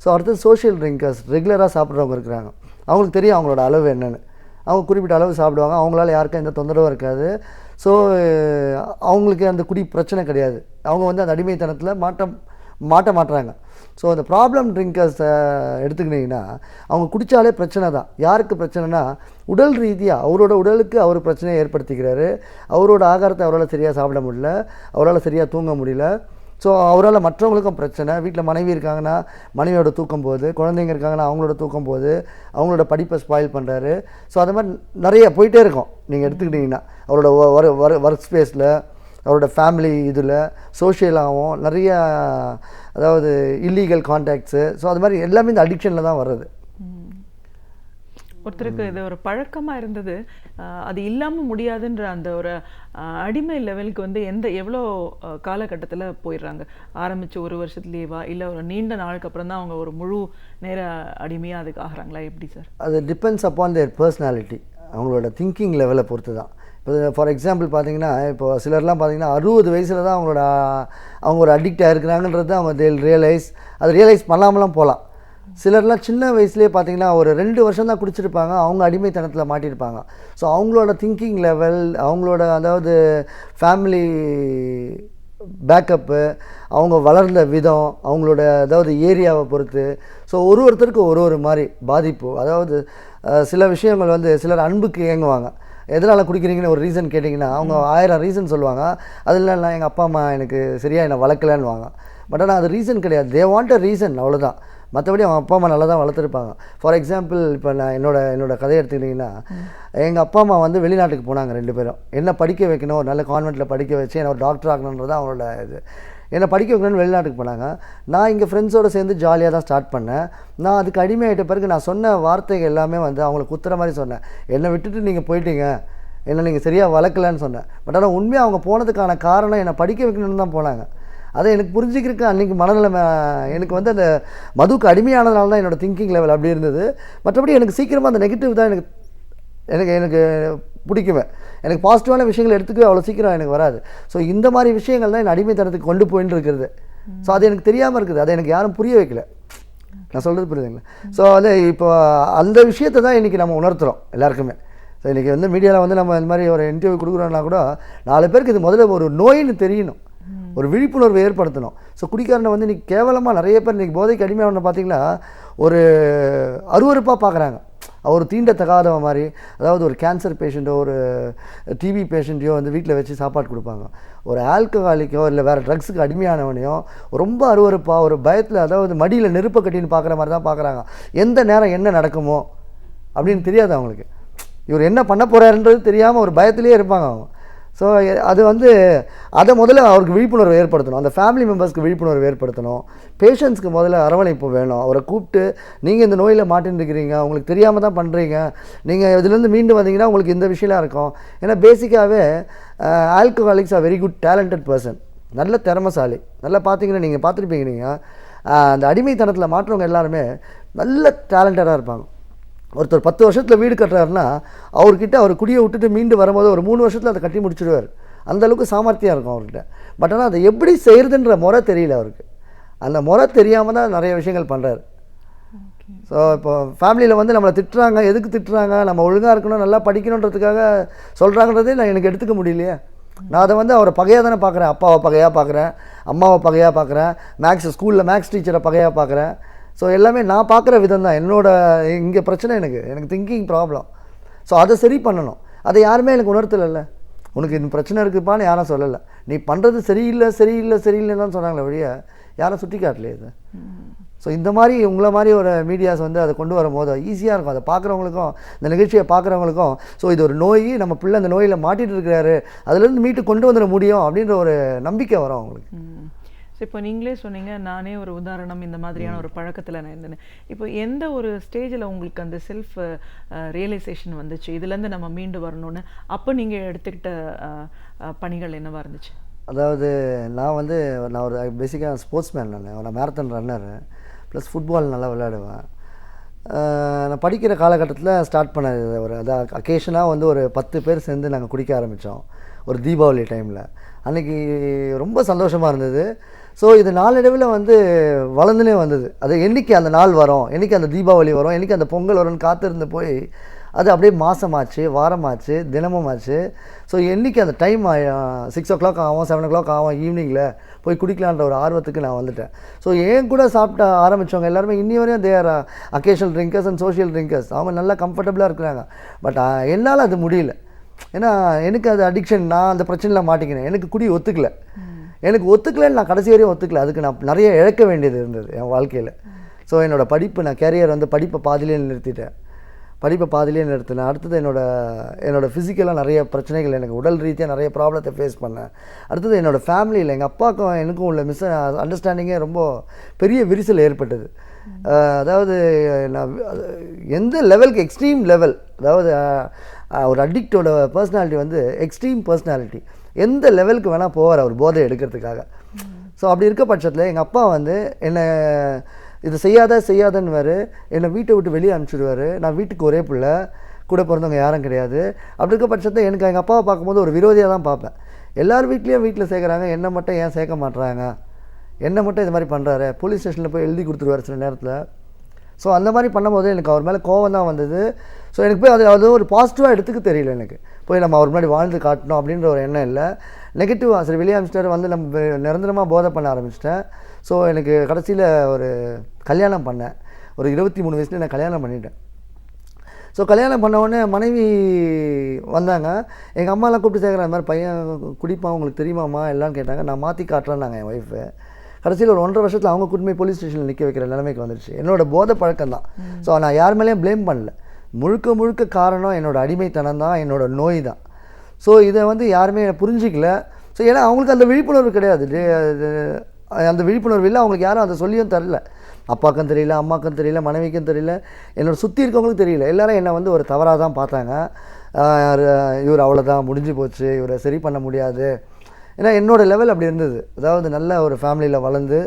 ஸோ அடுத்தது சோஷியல் ட்ரிங்கர்ஸ், ரெகுலராக சாப்பிட்றவங்க இருக்கிறாங்க. அவங்களுக்கு தெரியும் அவங்களோட அளவு என்னென்னு, அவங்க குறிப்பிட்ட அளவு சாப்பிடுவாங்க, அவங்களால யாருக்கும் எந்த தொந்தரவும் இருக்காது. ஸோ அவங்களுக்கு அந்த குடி பிரச்சனை கிடையாது, அவங்க வந்து அந்த அடிமைத்தனத்தில் மாட்ட மாட்டுறாங்க. ஸோ அந்த ப்ராப்ளம் ட்ரிங்கர்ஸை எடுத்துக்கிட்டிங்கன்னா அவங்க குடித்தாலே பிரச்சனை தான். யாருக்கு பிரச்சனைனா உடல் ரீதியாக அவரோட உடலுக்கு அவர் பிரச்சனையை ஏற்படுத்திக்கிறாரு. அவரோட ஆகாரத்தை அவரால் சரியாக சாப்பிட முடியல, அவரால் சரியாக தூங்க முடியல. ஸோ அவரால் மற்றவங்களுக்கும் பிரச்சனை. வீட்டில் மனைவி இருக்காங்கன்னா மனைவியோட தூக்கம் போகுது, குழந்தைங்க இருக்காங்கன்னா அவங்களோட தூக்கம் போகுது, அவங்களோட படிப்பை ஸ்பாயில் பண்ணுறாரு. ஸோ அது மாதிரி நிறைய போயிட்டே இருக்கும். நீங்கள் எடுத்துக்கிட்டிங்கன்னா அவரோட ஒர்க் ஸ்பேஸில், அவரோட ஃபேமிலி இதில், சோஷியலாகவும் நிறைய, அதாவது இல்லீகல் கான்டாக்ட்ஸு. ஸோ அது மாதிரி எல்லாமே இந்த அடிக்ஷனில் தான் வர்றது. ஒருத்தருக்கு இது ஒரு பழக்கமாக இருந்தது, அது இல்லாமல் முடியாதுன்ற அந்த ஒரு அடிமை லெவலுக்கு வந்து எவ்வளோ காலகட்டத்தில் போயிடுறாங்க? ஆரம்பித்து ஒரு வருஷத்துலேயேவா, இல்லை ஒரு நீண்ட நாளுக்கு அப்புறம் தான் அவங்க ஒரு முழு நேர அடிமையாக அதுக்கு ஆகிறாங்களா, எப்படி சார்? அது டிபெண்ட்ஸ் அப்பான் தேர் பர்சனாலிட்டி, அவங்களோட திங்கிங் லெவலை பொறுத்து தான். இப்போ ஃபார் எக்ஸாம்பிள் பார்த்தீங்கன்னா, இப்போ சிலர்லாம் பார்த்தீங்கன்னா 60 வயசில் தான் அவங்க ஒரு அடிக்ட் ஆகிருக்கிறாங்கன்றது அவங்க ரியலைஸ் பண்ணாமலாம் போகலாம். சிலர்லாம் சின்ன வயசுலேயே பார்த்தீங்கன்னா ஒரு 2 வருஷம் தான் குடிச்சிருப்பாங்க, அவங்க அடிமைத்தனத்தில் மாட்டியிருப்பாங்க. ஸோ அவங்களோட திங்கிங் லெவல், அவங்களோட அதாவது ஃபேமிலி பேக்கப்பு, அவங்க வளர்ந்த விதம், அவங்களோட அதாவது ஏரியாவை பொறுத்து. ஸோ ஒருத்தருக்கு ஒரு மாதிரி பாதிப்பு. அதாவது சில விஷயங்கள் வந்து சிலர் அன்புக்கு ஏங்குவாங்க. எதனால் குடிக்கிறீங்கன்னு ஒரு ரீசன் கேட்டிங்கன்னா அவங்க 1000 ரீசன் சொல்லுவாங்க. அதில் நான் எங்கள் அப்பா அம்மா எனக்கு சரியாக என்னை வளர்க்கலன்னுவாங்க. பட் ஆனால் அது ரீசன் கிடையாது, தே வாண்ட் அ ரீசன், அவ்வளோதான். மற்றபடி அவங்க அப்பா அம்மா நல்லா தான் வளர்த்துருப்பாங்க. ஃபார் எக்ஸாம்பிள் இப்போ நான் என்னோட கதையை எடுத்துக்கிட்டிங்கன்னா, எங்கள் அப்பா அம்மா வந்து வெளிநாட்டுக்கு போனாங்க 2 பேரும். என்ன படிக்க வைக்கணும், ஒரு நல்ல கான்வெண்ட்டில் படிக்க வச்சு என்ன ஒரு டாக்டர் ஆகணுன்றது அவங்களோட இது. என்னை படிக்க வைக்கணும்னு வெளிநாட்டுக்கு போனாங்க. நான் இங்கே ஃப்ரெண்ட்ஸோடு சேர்ந்து ஜாலியாக தான் ஸ்டார்ட் பண்ணேன். நான் அதுக்கு அடிமையாகிட்ட பிறகு நான் சொன்ன வார்த்தைகள் எல்லாமே வந்து அவங்களுக்கு குத்துற மாதிரி சொன்னேன். என்னை விட்டுட்டு நீங்கள் போயிட்டீங்க, என்னை நீங்கள் சரியாக வளர்க்கலன்னு சொன்னேன். பட் ஆனால் உண்மையாக அவங்க போனதுக்கான காரணம் என்னை படிக்க வைக்கணும்னு தான் போனாங்க. அதை எனக்கு புரிஞ்சுக்கிறதுக்கு அன்றைக்கி மனநிலைமை எனக்கு வந்து அந்த மதுவுக்கு அடிமையானதுனால தான் என்னோடய திங்கிங் லெவல் அப்படி இருந்தது. மற்றபடி எனக்கு சீக்கிரமாக அந்த நெகட்டிவ் தான் எனக்கு பிடிக்குமே. எனக்கு பாசிட்டிவான விஷயங்கள் எடுத்துக்க அவ்வளோ சீக்கிரம் எனக்கு வராது. ஸோ இந்த மாதிரி விஷயங்கள் தான் என் அடிமைத்தனத்துக்கு கொண்டு போயின்னு இருக்கிறது. ஸோ அது எனக்கு தெரியாமல் இருக்குது, அதை எனக்கு யாரும் புரிய வைக்கல. நான் சொல்கிறது புரியுதுங்களா? ஸோ அது இப்போ அந்த விஷயத்தை தான் இன்றைக்கி நம்ம உணர்த்துகிறோம் எல்லாருக்குமே. ஸோ இன்றைக்கி வந்து மீடியாவில் வந்து நம்ம இந்த மாதிரி ஒரு இன்டர்வியூ கொடுக்குறோன்னா கூட 4 பேருக்கு இது முதல்ல ஒரு நோயின்னு தெரியணும், ஒரு விழிப்புணர்வு ஏற்படுத்தணும். ஸோ குடிக்காரனை வந்து இன்றைக்கி கேவலமாக நிறைய பேர் இன்றைக்கி போதைக்கு அடிமையான பார்த்தீங்கன்னா ஒரு அருவருப்பாக பார்க்குறாங்க. அவர் தீண்டத்தகாதவ மாதிரி, அதாவது ஒரு கேன்சர் பேஷண்ட்டோ ஒரு டிபி பேஷண்ட்டையோ வந்து வீட்டில் வச்சு சாப்பாடு கொடுப்பாங்க. ஒரு ஆல்கஹாலிக்கோ இல்லை வேறு ட்ரக்ஸுக்கு அடிமையானவனையும் ரொம்ப அருவருப்பாக ஒரு பயத்தில், அதாவது மடியில் நெருப்பை கட்டின்னு பார்க்குற மாதிரி தான் பார்க்குறாங்க. எந்த நேரம் என்ன நடக்குமோ அப்படின்னு தெரியாது அவங்களுக்கு. இவர் என்ன பண்ண போகிறாருன்றது தெரியாமல் ஒரு பயத்திலே இருப்பாங்க அவங்க. ஸோ அது வந்து அதை முதல்ல அவருக்கு விழிப்புணர்வு ஏற்படுத்தணும், அந்த ஃபேமிலி மெம்பர்ஸ்க்கு விழிப்புணர்வு ஏற்படுத்தணும், பேஷண்ட்ஸ்க்கு முதல்ல அரவணைப்பு வேணும். அவரை கூப்பிட்டு நீங்கள் இந்த நோயில் மாட்டின்னு உங்களுக்கு தெரியாமல் தான் பண்ணுறீங்க, நீங்கள் இதுலேருந்து மீண்டு வந்தீங்கன்னா உங்களுக்கு இந்த விஷயம்லாம் இருக்கும். ஏன்னா பேசிக்காகவே alcoholics are very good talented person, நல்ல திறமசாலி. நல்லா பார்த்தீங்கன்னா நீங்கள் பார்த்துருப்பீங்க, நீங்கள் அந்த அடிமைத்தனத்தில் மாற்றவங்க எல்லாருமே நல்ல டேலண்டடாக இருப்பாங்க. ஒருத்தர் 10 வருஷத்தில் வீடு கட்டுறாருன்னா அவர்கிட்ட அவர் குடியை விட்டுட்டு மீண்டு வரும்போது ஒரு 3 வருஷத்தில் அதை கட்டி முடிச்சுடுவார். அந்தளவுக்கு சாமர்த்தியம் இருக்கும் அவர்கிட்ட. பட் ஆனால் அதை எப்படி செய்கிறதுன்ற முறை தெரியல அவருக்கு. அந்த முறை தெரியாமல் தான் நிறைய விஷயங்கள் பண்ணுறாரு. ஸோ இப்போ ஃபேமிலியில் வந்து நம்மளை திட்டுறாங்க, எதுக்கு திட்டுறாங்க, நம்ம ஒழுங்காக இருக்கணும் நல்லா படிக்கணுன்றதுக்காக சொல்கிறாங்கன்றதே நான் எனக்கு எடுத்துக்க முடியலையே. நான் அதை வந்து அவரை பகையாக தானே பார்க்குறேன், அப்பாவை பகையாக பார்க்குறேன், அம்மாவை பகையாக பார்க்குறேன், ஸ்கூலில் மேக்ஸ் டீச்சரை பகையாக பார்க்குறேன். ஸோ எல்லாமே நான் பார்க்குற விதம் தான் இங்கே பிரச்சனை. எனக்கு திங்கிங் ப்ராப்ளம். ஸோ அதை சரி பண்ணணும். அதை யாருமே எனக்கு உணர்த்தலைல்ல. உனக்கு இந்த பிரச்சனை இருக்குப்பான்னு யாரும் சொல்லலை. நீ பண்ணுறது சரியில்லைன்னு தான் சொன்னாங்களே வழிய யாரும் சுட்டி காட்டலையே இது. ஸோ இந்த மாதிரி உங்களை மாதிரி ஒரு மீடியாஸ் வந்து அதை கொண்டு வரும்போது ஈஸியாக இருக்கும், அதை பார்க்குறவங்களுக்கும் இந்த நிகழ்ச்சியை பார்க்குறவங்களுக்கும். ஸோ இது ஒரு நோய், நம்ம பிள்ளை அந்த நோயில் மாட்டிகிட்டு இருக்கிறாரு, அதுலேருந்து மீட்டு கொண்டு வந்துட முடியும் அப்படின்ற ஒரு நம்பிக்கை வரும் அவங்களுக்கு. ஸோ இப்போ நீங்களே சொன்னீங்க, நானே ஒரு உதாரணம் இந்த மாதிரியான ஒரு பழக்கத்தில் நான் இருந்தேன். இப்போ எந்த ஒரு ஸ்டேஜில் உங்களுக்கு அந்த செல்ஃப் ரியலைசேஷன் வந்துச்சு, இதுலேருந்து நம்ம மீண்டு வரணும்னு அப்போ நீங்கள் எடுத்துக்கிட்ட பணிகள் என்னவாக இருந்துச்சு? அதாவது நான் ஒரு பேசிக்காக ஸ்போர்ட்ஸ்மேன். நான் மேரத்தான் ரன்னர், ப்ளஸ் ஃபுட்பால் நல்லா விளையாடுவேன். நான் படிக்கிற காலகட்டத்தில் ஸ்டார்ட் பண்ண அக்கேஷனாக வந்து ஒரு 10 பேர் சேர்ந்து நாங்கள் குடிக்க ஆரம்பித்தோம் ஒரு தீபாவளி டைமில். அன்றைக்கி ரொம்ப சந்தோஷமாக இருந்தது. ஸோ இது நாளடைவில் வந்து வளர்ந்துனே வந்தது. அது என்றைக்கு அந்த நாள் வரும், என்றைக்கு அந்த தீபாவளி வரும், என்றைக்கு அந்த பொங்கல் வரும்னு காத்திருந்து போய் அது அப்படியே மாதமாச்சு, வாரமாச்சு, தினமும் ஆச்சு. ஸோ என்றைக்கு அந்த டைம் 6 o'clock ஆகும், 7 o'clock ஆகும், ஈவினிங்கில் போய் குடிக்கலான்ற ஒரு ஆர்வத்துக்கு நான் வந்துட்டேன். ஸோ என் கூட சாப்பிட்ட ஆரம்பித்தவங்க எல்லாருமே இன்னி வரையும் their occasional drinkers and social drinkers. அவங்க நல்லா கம்ஃபர்டபுளாக இருக்கிறாங்க. பட் என்னால் அது முடியல. ஏன்னா எனக்கு அது அடிக்ஷன். நான் அந்த பிரச்சனையில் மாட்டிக்கினேன். எனக்கு குடி ஒத்துக்கலை. எனக்கு ஒத்துக்கலைன்னு நான் கடைசி வரையும் ஒத்துக்கலை. அதுக்கு நான் நிறைய இழக்க வேண்டியது இருந்தது என் வாழ்க்கையில். ஸோ என்னோடய படிப்பு, நான் கேரியர் வந்து படிப்பை பாதியிலே நிறுத்தினேன். அடுத்தது என்னோடய ஃபிசிக்கலாக நிறைய பிரச்சனைகள், எனக்கு உடல் ரீதியாக நிறைய ப்ராப்ளத்தை ஃபேஸ் பண்ணேன். அடுத்தது என்னோடய ஃபேமிலியில் எங்கள் அப்பாவுக்கும் எனக்கும் உள்ள அண்டர்ஸ்டாண்டிங்கே ரொம்ப பெரிய விரிசல் ஏற்பட்டது. அதாவது நான் எந்த லெவலுக்கு, எக்ஸ்ட்ரீம் லெவல், அதாவது ஒரு அடிக்டோட பர்சனாலிட்டி வந்து எக்ஸ்ட்ரீம் பர்சனாலிட்டி, எந்த லெவலுக்கு வேணால் போவார் அவர் போதை எடுக்கிறதுக்காக. ஸோ அப்படி இருக்க பட்சத்தில் எங்கள் அப்பா வந்து என்னை இது செய்யாதன்னு என்னை வீட்டை விட்டு வெளியே அனுப்பிச்சிடுவார். நான் வீட்டுக்கு ஒரே பிள்ளை, கூட பிறந்தவங்க யாரும் கிடையாது. அப்படி இருக்க பட்சத்தில் எனக்கு எங்கள் அப்பாவை பார்க்கும்போது ஒரு விரோதியாக தான் பார்ப்பேன். எல்லார் வீட்டில் சேர்க்குறாங்க, என்னை மட்டும் ஏன் சேர்க்க மாட்டுறாங்க, என்னை மட்டும் இது மாதிரி பண்ணுறாரு, போலீஸ் ஸ்டேஷனில் போய் எழுதி கொடுத்துருவார் சில நேரத்தில். ஸோ அந்த மாதிரி பண்ணும்போது எனக்கு அவர் மேலே கோவம் தான் வந்தது. ஸோ எனக்கு போய் அது ஒரு பாசிட்டிவாக எடுத்துக்க தெரியல. எனக்கு போய் நம்ம அவர் முன்னாடி வாழ்ந்து காட்டணும் அப்படின்ற ஒரு எண்ணம் இல்லை. நெகட்டிவாக சரி வெளியே அமிச்சிட்டார், வந்து நம்ம நிரந்தரமாக போதை பண்ண ஆரம்பிச்சிட்டேன். ஸோ எனக்கு கடைசியில் ஒரு கல்யாணம் பண்ணேன். ஒரு 23 வயசுல நான் கல்யாணம் பண்ணிட்டேன். ஸோ கல்யாணம் பண்ணவுடனே மனைவி வந்தாங்க. எங்கள் அம்மாலாம் கூப்பிட்டு சேர்க்குற மாதிரி பையன் குடிப்பான், உங்களுக்கு தெரியுமாம்மா எல்லாம் கேட்டாங்க. நான் மாற்றி காட்டுறேன்னாங்க என் ஒய்ஃபு. கடைசியில் ஒரு 1.5 வருஷத்தில் அவங்க கூட்டிட்டு போய் போலீஸ் ஸ்டேஷனில் நிற்க வைக்கிற நிலைமைக்கு வந்துடுச்சு. என்னோடய போதை பழக்கம் தான். ஸோ நான் யார் மேலேயும் ப்ளேம் பண்ணல. முழுக்க காரணம் என்னோடய அடிமைத்தனம் தான், என்னோடய நோய் தான். ஸோ இதை வந்து யாருமே புரிஞ்சிக்கல. ஸோ ஏன்னா அவங்களுக்கு அந்த விழிப்புணர்வு கிடையாது. அந்த விழிப்புணர்வு இல்லை அவங்களுக்கு. யாரும் அதை சொல்லியும் தரல. அப்பாக்கும் தெரியல, அம்மாக்கும் தெரியல, மனைவிக்கும் தெரியல, என்னோட சுற்றி இருக்கவங்களுக்கும் தெரியல. எல்லோரும் என்னை வந்து ஒரு தவறாக தான் பார்த்தாங்க. இவர் அவ்வளோதான், முடிஞ்சு போச்சு, இவரை சரி பண்ண முடியாது, ஏன்னா என்னோடய லெவல் அப்படி இருந்தது. அதாவது நல்ல ஒரு ஃபேமிலியில் வளர்ந்து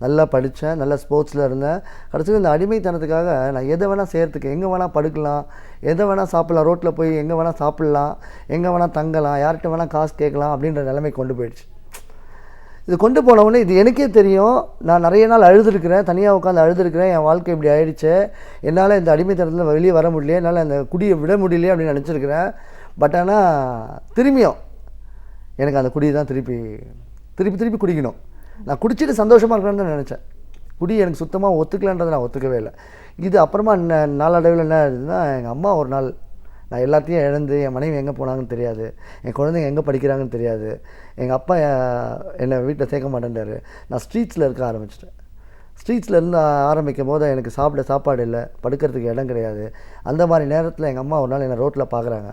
நல்லா படித்தேன், நல்ல ஸ்போர்ட்ஸில் இருந்தேன். கடைசியில் இந்த அடிமைத்தனத்துக்காக நான் எதை வேணால் செய்கிறதுக்கு, எங்கே வேணால் படுக்கலாம், எதை வேணால் சாப்பிட்லாம், ரோட்டில் போய் எங்கே வேணால் சாப்பிட்லாம், எங்கே வேணால் தங்கலாம், யார்கிட்ட வேணால் காசு கேட்கலாம் அப்படின்ற நிலைமை கொண்டு போயிடுச்சு. இது கொண்டு போனவுடனே இது எனக்கே தெரியும். நான் நிறைய நாள் அழுதுருக்கிறேன், தனியாக உட்காந்து அழுதுருக்கிறேன். என் வாழ்க்கை இப்படி ஆயிடுச்சு, என்னால் இந்த அடிமைத்தனத்தில் வெளியே வர முடியலையே, என்னால் அந்த குடியை விட முடியலையே அப்படின்னு நினச்சிருக்கிறேன். பட் ஆனால் திரும்பியும் எனக்கு அந்த குடியை தான் திருப்பி குடிக்கணும். நான் குடிச்சிட்டு சந்தோஷமாக இருக்கணும்னு தான் நினச்சேன். குடி எனக்கு சுத்தமாக ஒத்துக்கலன்றதை நான் ஒத்துக்கவே இல்லை. இது அப்புறமா நாளடைவில் என்ன ஆகுதுன்னா, எங்கள் அம்மா ஒரு நாள் நான் எல்லாத்தையும் இழந்து, என் மனைவி எங்கே போனாங்கன்னு தெரியாது, என் குழந்தைங்க எங்கே படிக்கிறாங்கன்னு தெரியாது, எங்கள் அப்பா என்னை வீட்டில் சேர்க்க மாட்டேன்றாரு. நான் ஸ்ட்ரீட்ஸில் இருக்க ஆரம்பிச்சிட்டேன். ஸ்ட்ரீட்ஸில் இருந்து ஆரம்பிக்கும் போது எனக்கு சாப்பாடு இல்லை, படுக்கிறதுக்கு இடம் கிடையாது. அந்த மாதிரி நேரத்தில் எங்கள் அம்மா ஒரு நாள் என்னை ரோட்டில் பார்க்குறாங்க.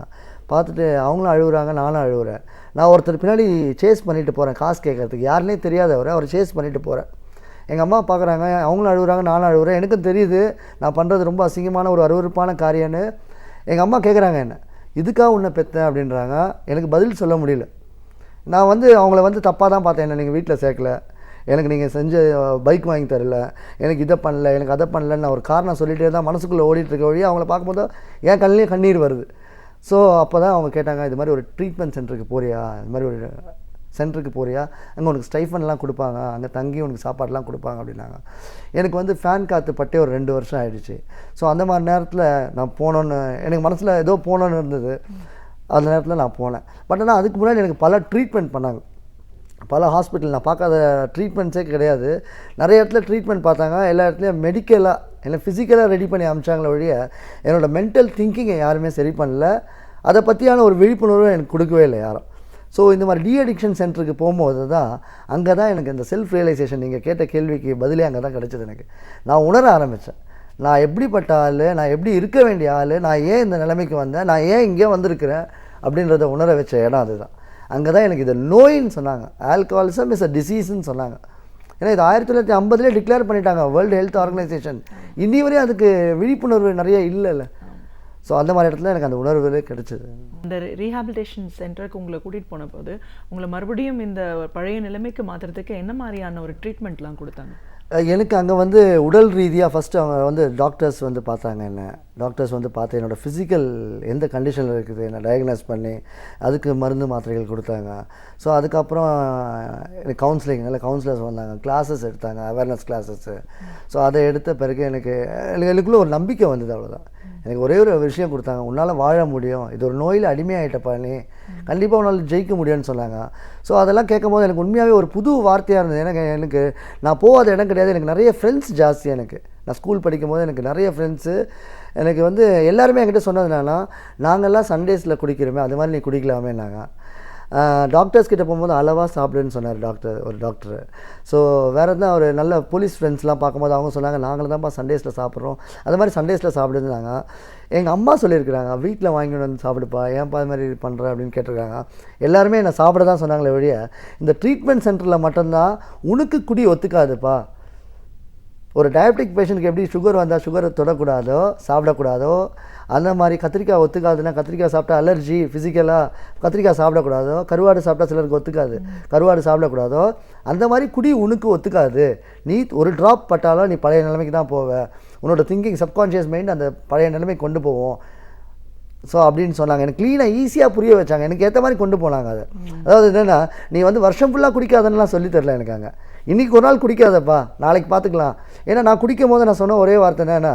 பார்த்துட்டு அவங்களும் அழுகுறாங்க, நானும் அழுகுறேன். நான் ஒருத்தர் பின்னாடி சேஸ் பண்ணிட்டு போகிறேன் காசு கேட்குறதுக்கு, யாருனே தெரியாதவர், அவர் சேஸ் பண்ணிட்டு போகிறேன். எங்கள் அம்மா பார்க்குறாங்க, அவங்களும் அழுகுறாங்க, நானும் அழுகுறேன். எனக்கும் தெரியுது நான் பண்ணுறது ரொம்ப அசிங்கமான ஒரு அருவருப்பான காரியம்னு. எங்கள் அம்மா கேட்குறாங்க, என்ன இதுக்காக உன்னை பெற்றேன் அப்படின்றாங்க. எனக்கு பதில் சொல்ல முடியல. நான் அவங்கள தப்பாக தான் பார்த்தேன். என்ன நீங்கள் வீட்டில் சேர்க்கல, எனக்கு நீங்கள் செஞ்ச பைக் வாங்கி தரல, எனக்கு இதை பண்ணல, எனக்கு அதை பண்ணலன்னு நான் ஒரு காரணம் சொல்லிகிட்டே தான் மனசுக்குள்ளே ஓடிட்டுருக்க வழியாக அவங்கள பார்க்கும்போது என் கண்ணிலே கண்ணீர் வருது. ஸோ அப்போ தான் அவங்க கேட்டாங்க, இது மாதிரி ஒரு ட்ரீட்மெண்ட் சென்டருக்கு போறியா, இது மாதிரி ஒரு சென்டருக்கு போறியா, அங்கே உனக்கு ஸ்டைஃபன்லாம் கொடுப்பாங்க, அங்கே தங்கி உனக்கு சாப்பாடெலாம் கொடுப்பாங்க அப்படின்னாங்க. எனக்கு ஃபேன் காற்று பட்டே ஒரு 2 வருஷம் ஆகிடுச்சு. ஸோ அந்த மாதிரி நேரத்தில் நான் போனோன்னு எனக்கு மனசில் ஏதோ போனோன்னு இருந்தது. அந்த நேரத்தில் நான் போனேன். பட் ஆனால் அதுக்கு முன்னாடி எனக்கு பல ட்ரீட்மெண்ட் பண்ணாங்க. பல ஹாஸ்பிட்டல் நான் பார்க்காத ட்ரீட்மெண்ட்ஸே கிடையாது. நிறைய இடத்துல ட்ரீட்மெண்ட் பார்த்தாங்க. எல்லா இடத்துலையும் மெடிக்கலாக என்னை ஃபிசிக்கலாக ரெடி பண்ணி அமிச்சாங்களே ஒழிய என்னோடய மென்டல் திங்கிங்கை யாருமே சரி பண்ணல. அதை பற்றியான ஒரு விழிப்புணர்வு எனக்கு கொடுக்கவே இல்லை யாரும். ஸோ இந்த மாதிரி அடிக்ஷன் சென்டருக்கு போகும்போது தான் அங்கே தான் எனக்கு இந்த செல்ஃப் ரியலைசேஷன், நீங்கள் கேட்ட கேள்விக்கு பதிலே அங்கே தான் கிடச்சிது. எனக்கு நான் உணர ஆரம்பித்தேன், நான் எப்படிப்பட்ட ஆள், நான் எப்படி இருக்க வேண்டிய ஆள், நான் ஏன் இந்த நிலைமைக்கு வந்தேன், நான் ஏன் இங்கே வந்திருக்கிறேன் அப்படின்றத உணர வச்ச இடம் அதுதான். அங்கே தான் எனக்கு இதை நோயின்னு சொன்னாங்க. ஆல்கஹாலிசம் இஸ் அ டிசீஸ்ன்னு சொன்னாங்க. ஏன்னா இது 1950 டிக்ளேர் பண்ணிட்டாங்க வேர்ல்டு ஹெல்த் ஆர்கனைசேஷன். இன்னி வரையும் அதுக்கு விழிப்புணர்வு நிறைய இல்லைல்ல. ஸோ அந்த மாதிரி இடத்துல எனக்கு அந்த உணர்வு கிடைச்சிது. இந்த ரீஹாபிலிட்டேஷன் சென்டருக்கு உங்களை கூட்டிகிட்டு போன போது உங்களை மறுபடியும் இந்த பழைய நிலைமைக்கு மாற்றுறதுக்கு என்ன மாதிரியான ஒரு ட்ரீட்மெண்ட்லாம் கொடுத்தாங்க? எனக்கு அங்கே உடல் ரீதியாக ஃபஸ்ட்டு அவங்க டாக்டர்ஸ் பார்த்தாங்க. என்ன டாக்டர்ஸ் பார்த்து என்னோடய ஃபிசிக்கல் எந்த கண்டிஷனில் இருக்குது என்னை டயக்னோஸ் பண்ணி அதுக்கு மருந்து மாத்திரைகள் கொடுத்தாங்க. ஸோ அதுக்கப்புறம் எனக்கு கவுன்சிலிங், நல்ல கவுன்சிலர்ஸ் வந்தாங்க, கிளாஸஸ் எடுத்தாங்க, அவேர்னஸ் கிளாஸஸ்ஸு. ஸோ அதை எடுத்த பிறகு எனக்குள்ளே ஒரு நம்பிக்கை வந்தது. அவ்வளோதான். எனக்கு ஒரே ஒரு விஷயம் கொடுத்தாங்க, உன்னால் வாழ முடியும், இது ஒரு நோயில் அடிமையாகிட்டப்பா, நீ கண்டிப்பாக உன்னால் ஜெயிக்க முடியும்னு சொன்னாங்க. ஸோ அதெல்லாம் கேட்கும்போது எனக்கு உண்மையாகவே ஒரு புது வார்த்தையாக இருந்தது. எனக்கு நான் போகாத இடம் கிடையாது. எனக்கு நிறைய ஃப்ரெண்ட்ஸ் ஜாஸ்தி. நான் ஸ்கூல் படிக்கும்போது எனக்கு நிறைய ஃப்ரெண்ட்ஸு. எனக்கு எல்லாருமே என்கிட்ட சொன்னது என்னன்னா, நாங்கள்லாம் சண்டேஸில் குடிக்கிறோமே அது மாதிரி நீ குடிக்கலாமேன்னாங்க. டாக்டர்ஸ் கிட்ட போகும்போது அளவாக சாப்பிடுன்னு சொன்னார் ஒரு டாக்டரு. ஸோ வேறு எதுனா ஒரு நல்ல போலீஸ் ஃப்ரெண்ட்ஸ்லாம் பார்க்கும்போது அவங்க சொன்னாங்க, நாங்களும் தான்ப்பா சண்டேஸில் சாப்பிட்றோம், அது மாதிரி சண்டேஸில் சாப்பிடுனாங்க. எங்கள் அம்மா சொல்லியிருக்கிறாங்க, வீட்டில் வாங்கிட்டு வந்து சாப்பிடுப்பா, ஏன்ப்பா அது மாதிரி பண்ணுற அப்படின்னு கேட்டிருக்காங்க. எல்லாருமே என்னை சாப்பிட தான் சொன்னாங்களே ஒழிய இந்த ட்ரீட்மெண்ட் சென்டரில் மட்டும்தான் உனக்கு குடி ஒத்துக்காதுப்பா, ஒரு டயபெட்டிக் பேஷண்ட்டுக்கு எப்படி சுகர் வந்தால் சுகரை தொடக்கூடாதோ சாப்பிடக்கூடாதோ, அந்த மாதிரி கத்திரிக்காய் ஒத்துக்காதுன்னா கத்திரிக்காய் சாப்பிட்டா அலர்ஜி ஃபிசிக்கலாக கத்திரிக்காய் சாப்பிடக்கூடாதோ, கருவாடு சாப்பிட்டா சிலருக்கு ஒத்துக்காது கருவாடு சாப்பிடக்கூடாதோ, அந்த மாதிரி குடி உனக்கு ஒத்துக்காது. நீ ஒரு ட்ராப் பட்டாலும் நீ பழைய நிலைமைக்கு தான் போவ, உன்னோட திங்கிங் சப்கான்ஷியஸ் மைண்ட் அந்த பழைய நிலைமைக்கு கொண்டு போவோம். ஸோ அப்படின்னு சொன்னாங்க. எனக்கு க்ளீனாக ஈஸியாக புரிய வச்சாங்க. எனக்கு ஏற்ற மாதிரி கொண்டு போனாங்க. அதை அதாவது என்னென்னா, நீ வருஷம் ஃபுல்லாக குடிக்காதன்னுலாம் சொல்லி தரல எனக்கு. அங்கே இன்றைக்கி ஒரு நாள் குடிக்காதப்பா, நாளைக்கு பார்த்துக்கலாம். ஏன்னா நான் குடிக்கும் போது நான் சொன்ன ஒரே வார்த்தை என்னென்னா,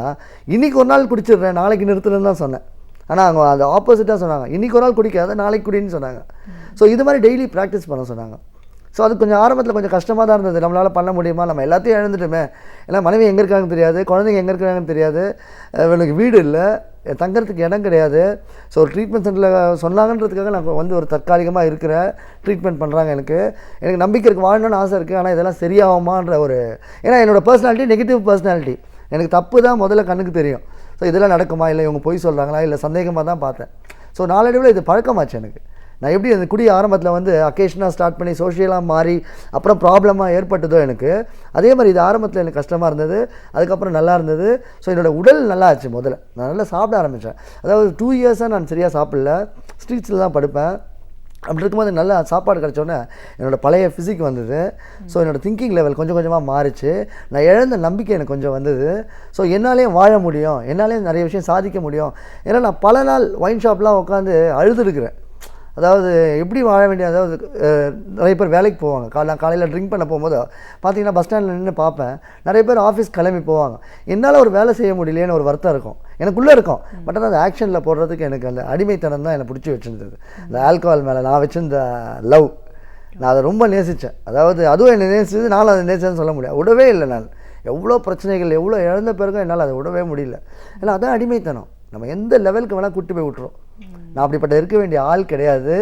இன்றைக்கி ஒரு நாள் குடிச்சிடுறேன், நாளைக்கு நிறுத்துறேன்னு தான் சொன்னேன். ஆனால் அவங்க அது ஆப்போசிட்டாக சொன்னாங்க, இன்றைக்கி ஒரு நாள் குடிக்காத நாளைக்கு குடின்னு சொன்னாங்க. ஸோ இது மாதிரி டெய்லி ப்ராக்டிஸ் பண்ண சொன்னாங்க. ஸோ அது கொஞ்சம் ஆரம்பத்தில் கொஞ்சம் கஷ்டமாக தான் இருந்தது. நம்மளால் பண்ண முடியுமா, நம்ம எல்லாத்தையும் இழந்துட்டுமே, ஏன்னா மனைவி எங்கே இருக்காங்கன்னு தெரியாது, குழந்தைங்க எங்கே இருக்காங்கன்னு தெரியாது, எனக்கு வீடு இல்லை, தங்கிறதுக்கு இடம் கிடையாது. ஸோ ஒரு ட்ரீட்மெண்ட் சென்டரில் சொன்னாங்கன்றதுக்காக நான் ஒரு தற்காலிகமாக இருக்கிறேன், ட்ரீட்மெண்ட் பண்ணுறாங்க. எனக்கு நம்பிக்கை இருக்குது, வாழணும்னு ஆசை இருக்குது. ஆனால் இதெல்லாம் சரியாகுமான்ற ஏன்னா என்னோடய பர்சனாலிட்டி நெகட்டிவ் பர்சனாலிட்டி, எனக்கு தப்பு தான் முதல்ல கண்ணுக்கு தெரியும். ஸோ இதெல்லாம் நடக்குமா, இல்லை இவங்க பொய் சொல்கிறாங்களா, இல்லை சந்தேகமாக தான் பார்த்தேன். ஸோ நாளடைவில் இது பழக்கமாச்சு எனக்கு. நான் எப்படி அந்த குடி ஆரம்பத்தில் அக்கேஷனாக ஸ்டார்ட் பண்ணி சோஷியலாக மாறி அப்புறம் ப்ராப்ளமாக ஏற்பட்டதோ எனக்கு, அதே மாதிரி இது ஆரம்பத்தில் எனக்கு கஷ்டமாக இருந்தது, அதுக்கப்புறம் நல்லா இருந்தது. ஸோ என்னோடய உடல் நல்லா ஆச்சு. முதல்ல நான் நல்லா சாப்பிட ஆரம்பித்தேன். அதாவது 2 இயர்ஸாக நான் சரியாக சாப்பிடல, ஸ்ட்ரீட்ஸில் தான் படுப்பேன். அப்படி இருக்கும்போது நல்லா சாப்பாடு கிடச்சோன்னே என்னோடய பழைய ஃபிசிக் வந்தது. ஸோ என்னோடய திங்கிங் லெவல் கொஞ்சம் கொஞ்சமாக மாறிச்சு. நான் இழந்த நம்பிக்கை எனக்கு கொஞ்சம் வந்தது. ஸோ என்னாலேயும் வாழ முடியும், என்னாலேயும் நிறைய விஷயம் சாதிக்க முடியும். ஏன்னா நான் பல நாள் ஒயின் ஷாப்லாம் உட்காந்து அழுதுருக்கிறேன். அதாவது எப்படி வாழ வேண்டிய, அதாவது நிறைய பேர் வேலைக்கு போவாங்க. நான் காலையில் ட்ரிங்க் பண்ண போகும்போது பார்த்தீங்கன்னா பஸ் ஸ்டாண்டில் நின்று பார்ப்பேன், நிறைய பேர் ஆஃபீஸ் கிளம்பி போவாங்க. என்னால் ஒரு வேலை செய்ய முடியலையேன்னு ஒரு வருத்தம் இருக்கும், எனக்குள்ளே இருக்கும். பட் ஆனால் அந்த ஆக்ஷனில் போடுறதுக்கு எனக்கு அந்த அடிமைத்தனம் தான் என்னை பிடிச்சி வச்சுருந்தது. இந்த ஆல்கஹால் மேலே நான் வச்சிருந்த லவ், நான் அதை ரொம்ப நேசித்தேன். அதாவது அதுவும் என்னை நேசிச்சது, நானும் அதை நேசிச்சேன்னு சொல்ல முடியாது. விடவே இல்லை. நான் எவ்வளோ பிரச்சனைகள், எவ்வளோ இழந்த பிறகும் என்னால் அதை விடவே முடியல. ஏன்னா அதான் அடிமைத்தனம். நம்ம எந்த லெவலுக்கு வேணால் கூட்டி போய் விட்டுரும். நான் அப்படிப்பட்ட இருக்க வேண்டிய ஆள் கிடையாது,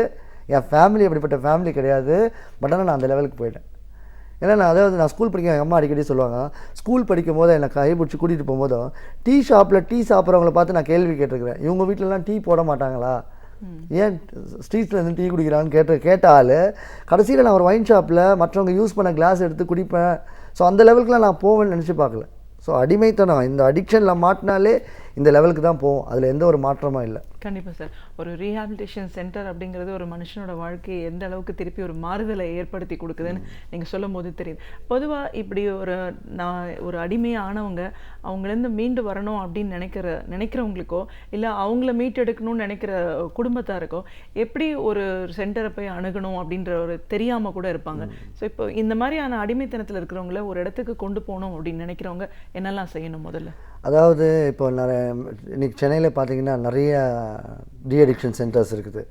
என் ஃபேமிலி அப்படிப்பட்ட ஃபேமிலி கிடையாது. பட் ஆனால் நான் அந்த லெவலுக்கு போயிட்டேன். ஏன்னா நான் ஸ்கூல் படிக்க எங்கள் அம்மா அடிக்கடி சொல்லுவாங்க, ஸ்கூல் படிக்கும் போது என்னை கைப்பிடிச்சி கூட்டிகிட்டு போகும்போதும் டீ ஷாப்பில் டீ சாப்பிட்றவங்கள பார்த்து நான் கேள்வி கேட்டிருக்கிறேன். இவங்க வீட்டிலலாம் டீ போட மாட்டாங்களா, ஏன் ஸ்ட்ரீட்டில் இருந்து டீ குடிக்கிறான்னு கேட்ட ஆள் கடைசியில் நான் ஒரு ஒயின் ஷாப்பில் மற்றவங்க யூஸ் பண்ண கிளாஸ் எடுத்து குடிப்பேன். ஸோ அந்த லெவலுக்குலாம் நான் போவேன்னு நினச்சி பார்க்கல. ஸோ அடிமைத்தனம், இந்த அடிக்ஷனில் மாட்டினாலே இந்த லெவலுக்கு தான் போகும். அதில் எந்த ஒரு மாற்றமும் இல்லை. கண்டிப்பாக சார். ஒரு ரீஹாபிலிட்டேஷன் சென்டர் அப்படிங்கிறது ஒரு மனுஷனோட வாழ்க்கையை எந்த அளவுக்கு திருப்பி ஒரு மாறுதலை ஏற்படுத்தி கொடுக்குதுன்னு நீங்கள் சொல்லும் போது தெரியுது. பொதுவாக இப்படி ஒரு அடிமையாக ஆனவங்க அவங்களேருந்து மீண்டு வரணும் அப்படின்னு நினைக்கிறவங்களுக்கோ இல்லை அவங்கள மீட்டெடுக்கணும்னு நினைக்கிற குடும்பத்தாருக்கோ எப்படி ஒரு சென்டரை போய் அணுகணும் அப்படின்ற ஒரு தெரியாமல் கூட இருப்பாங்க. ஸோ இப்போ இந்த மாதிரியான அடிமைத்தனத்தில் இருக்கிறவங்கள ஒரு இடத்துக்கு கொண்டு போகணும் அப்படின்னு நினைக்கிறவங்க என்னெல்லாம் செய்யணும் முதல்ல? அதாவது இப்போ இன்றைக்கி சென்னையில் பார்த்தீங்கன்னா நிறைய டி அடிக்ஷன் சென்டர்ஸ் இருக்குது.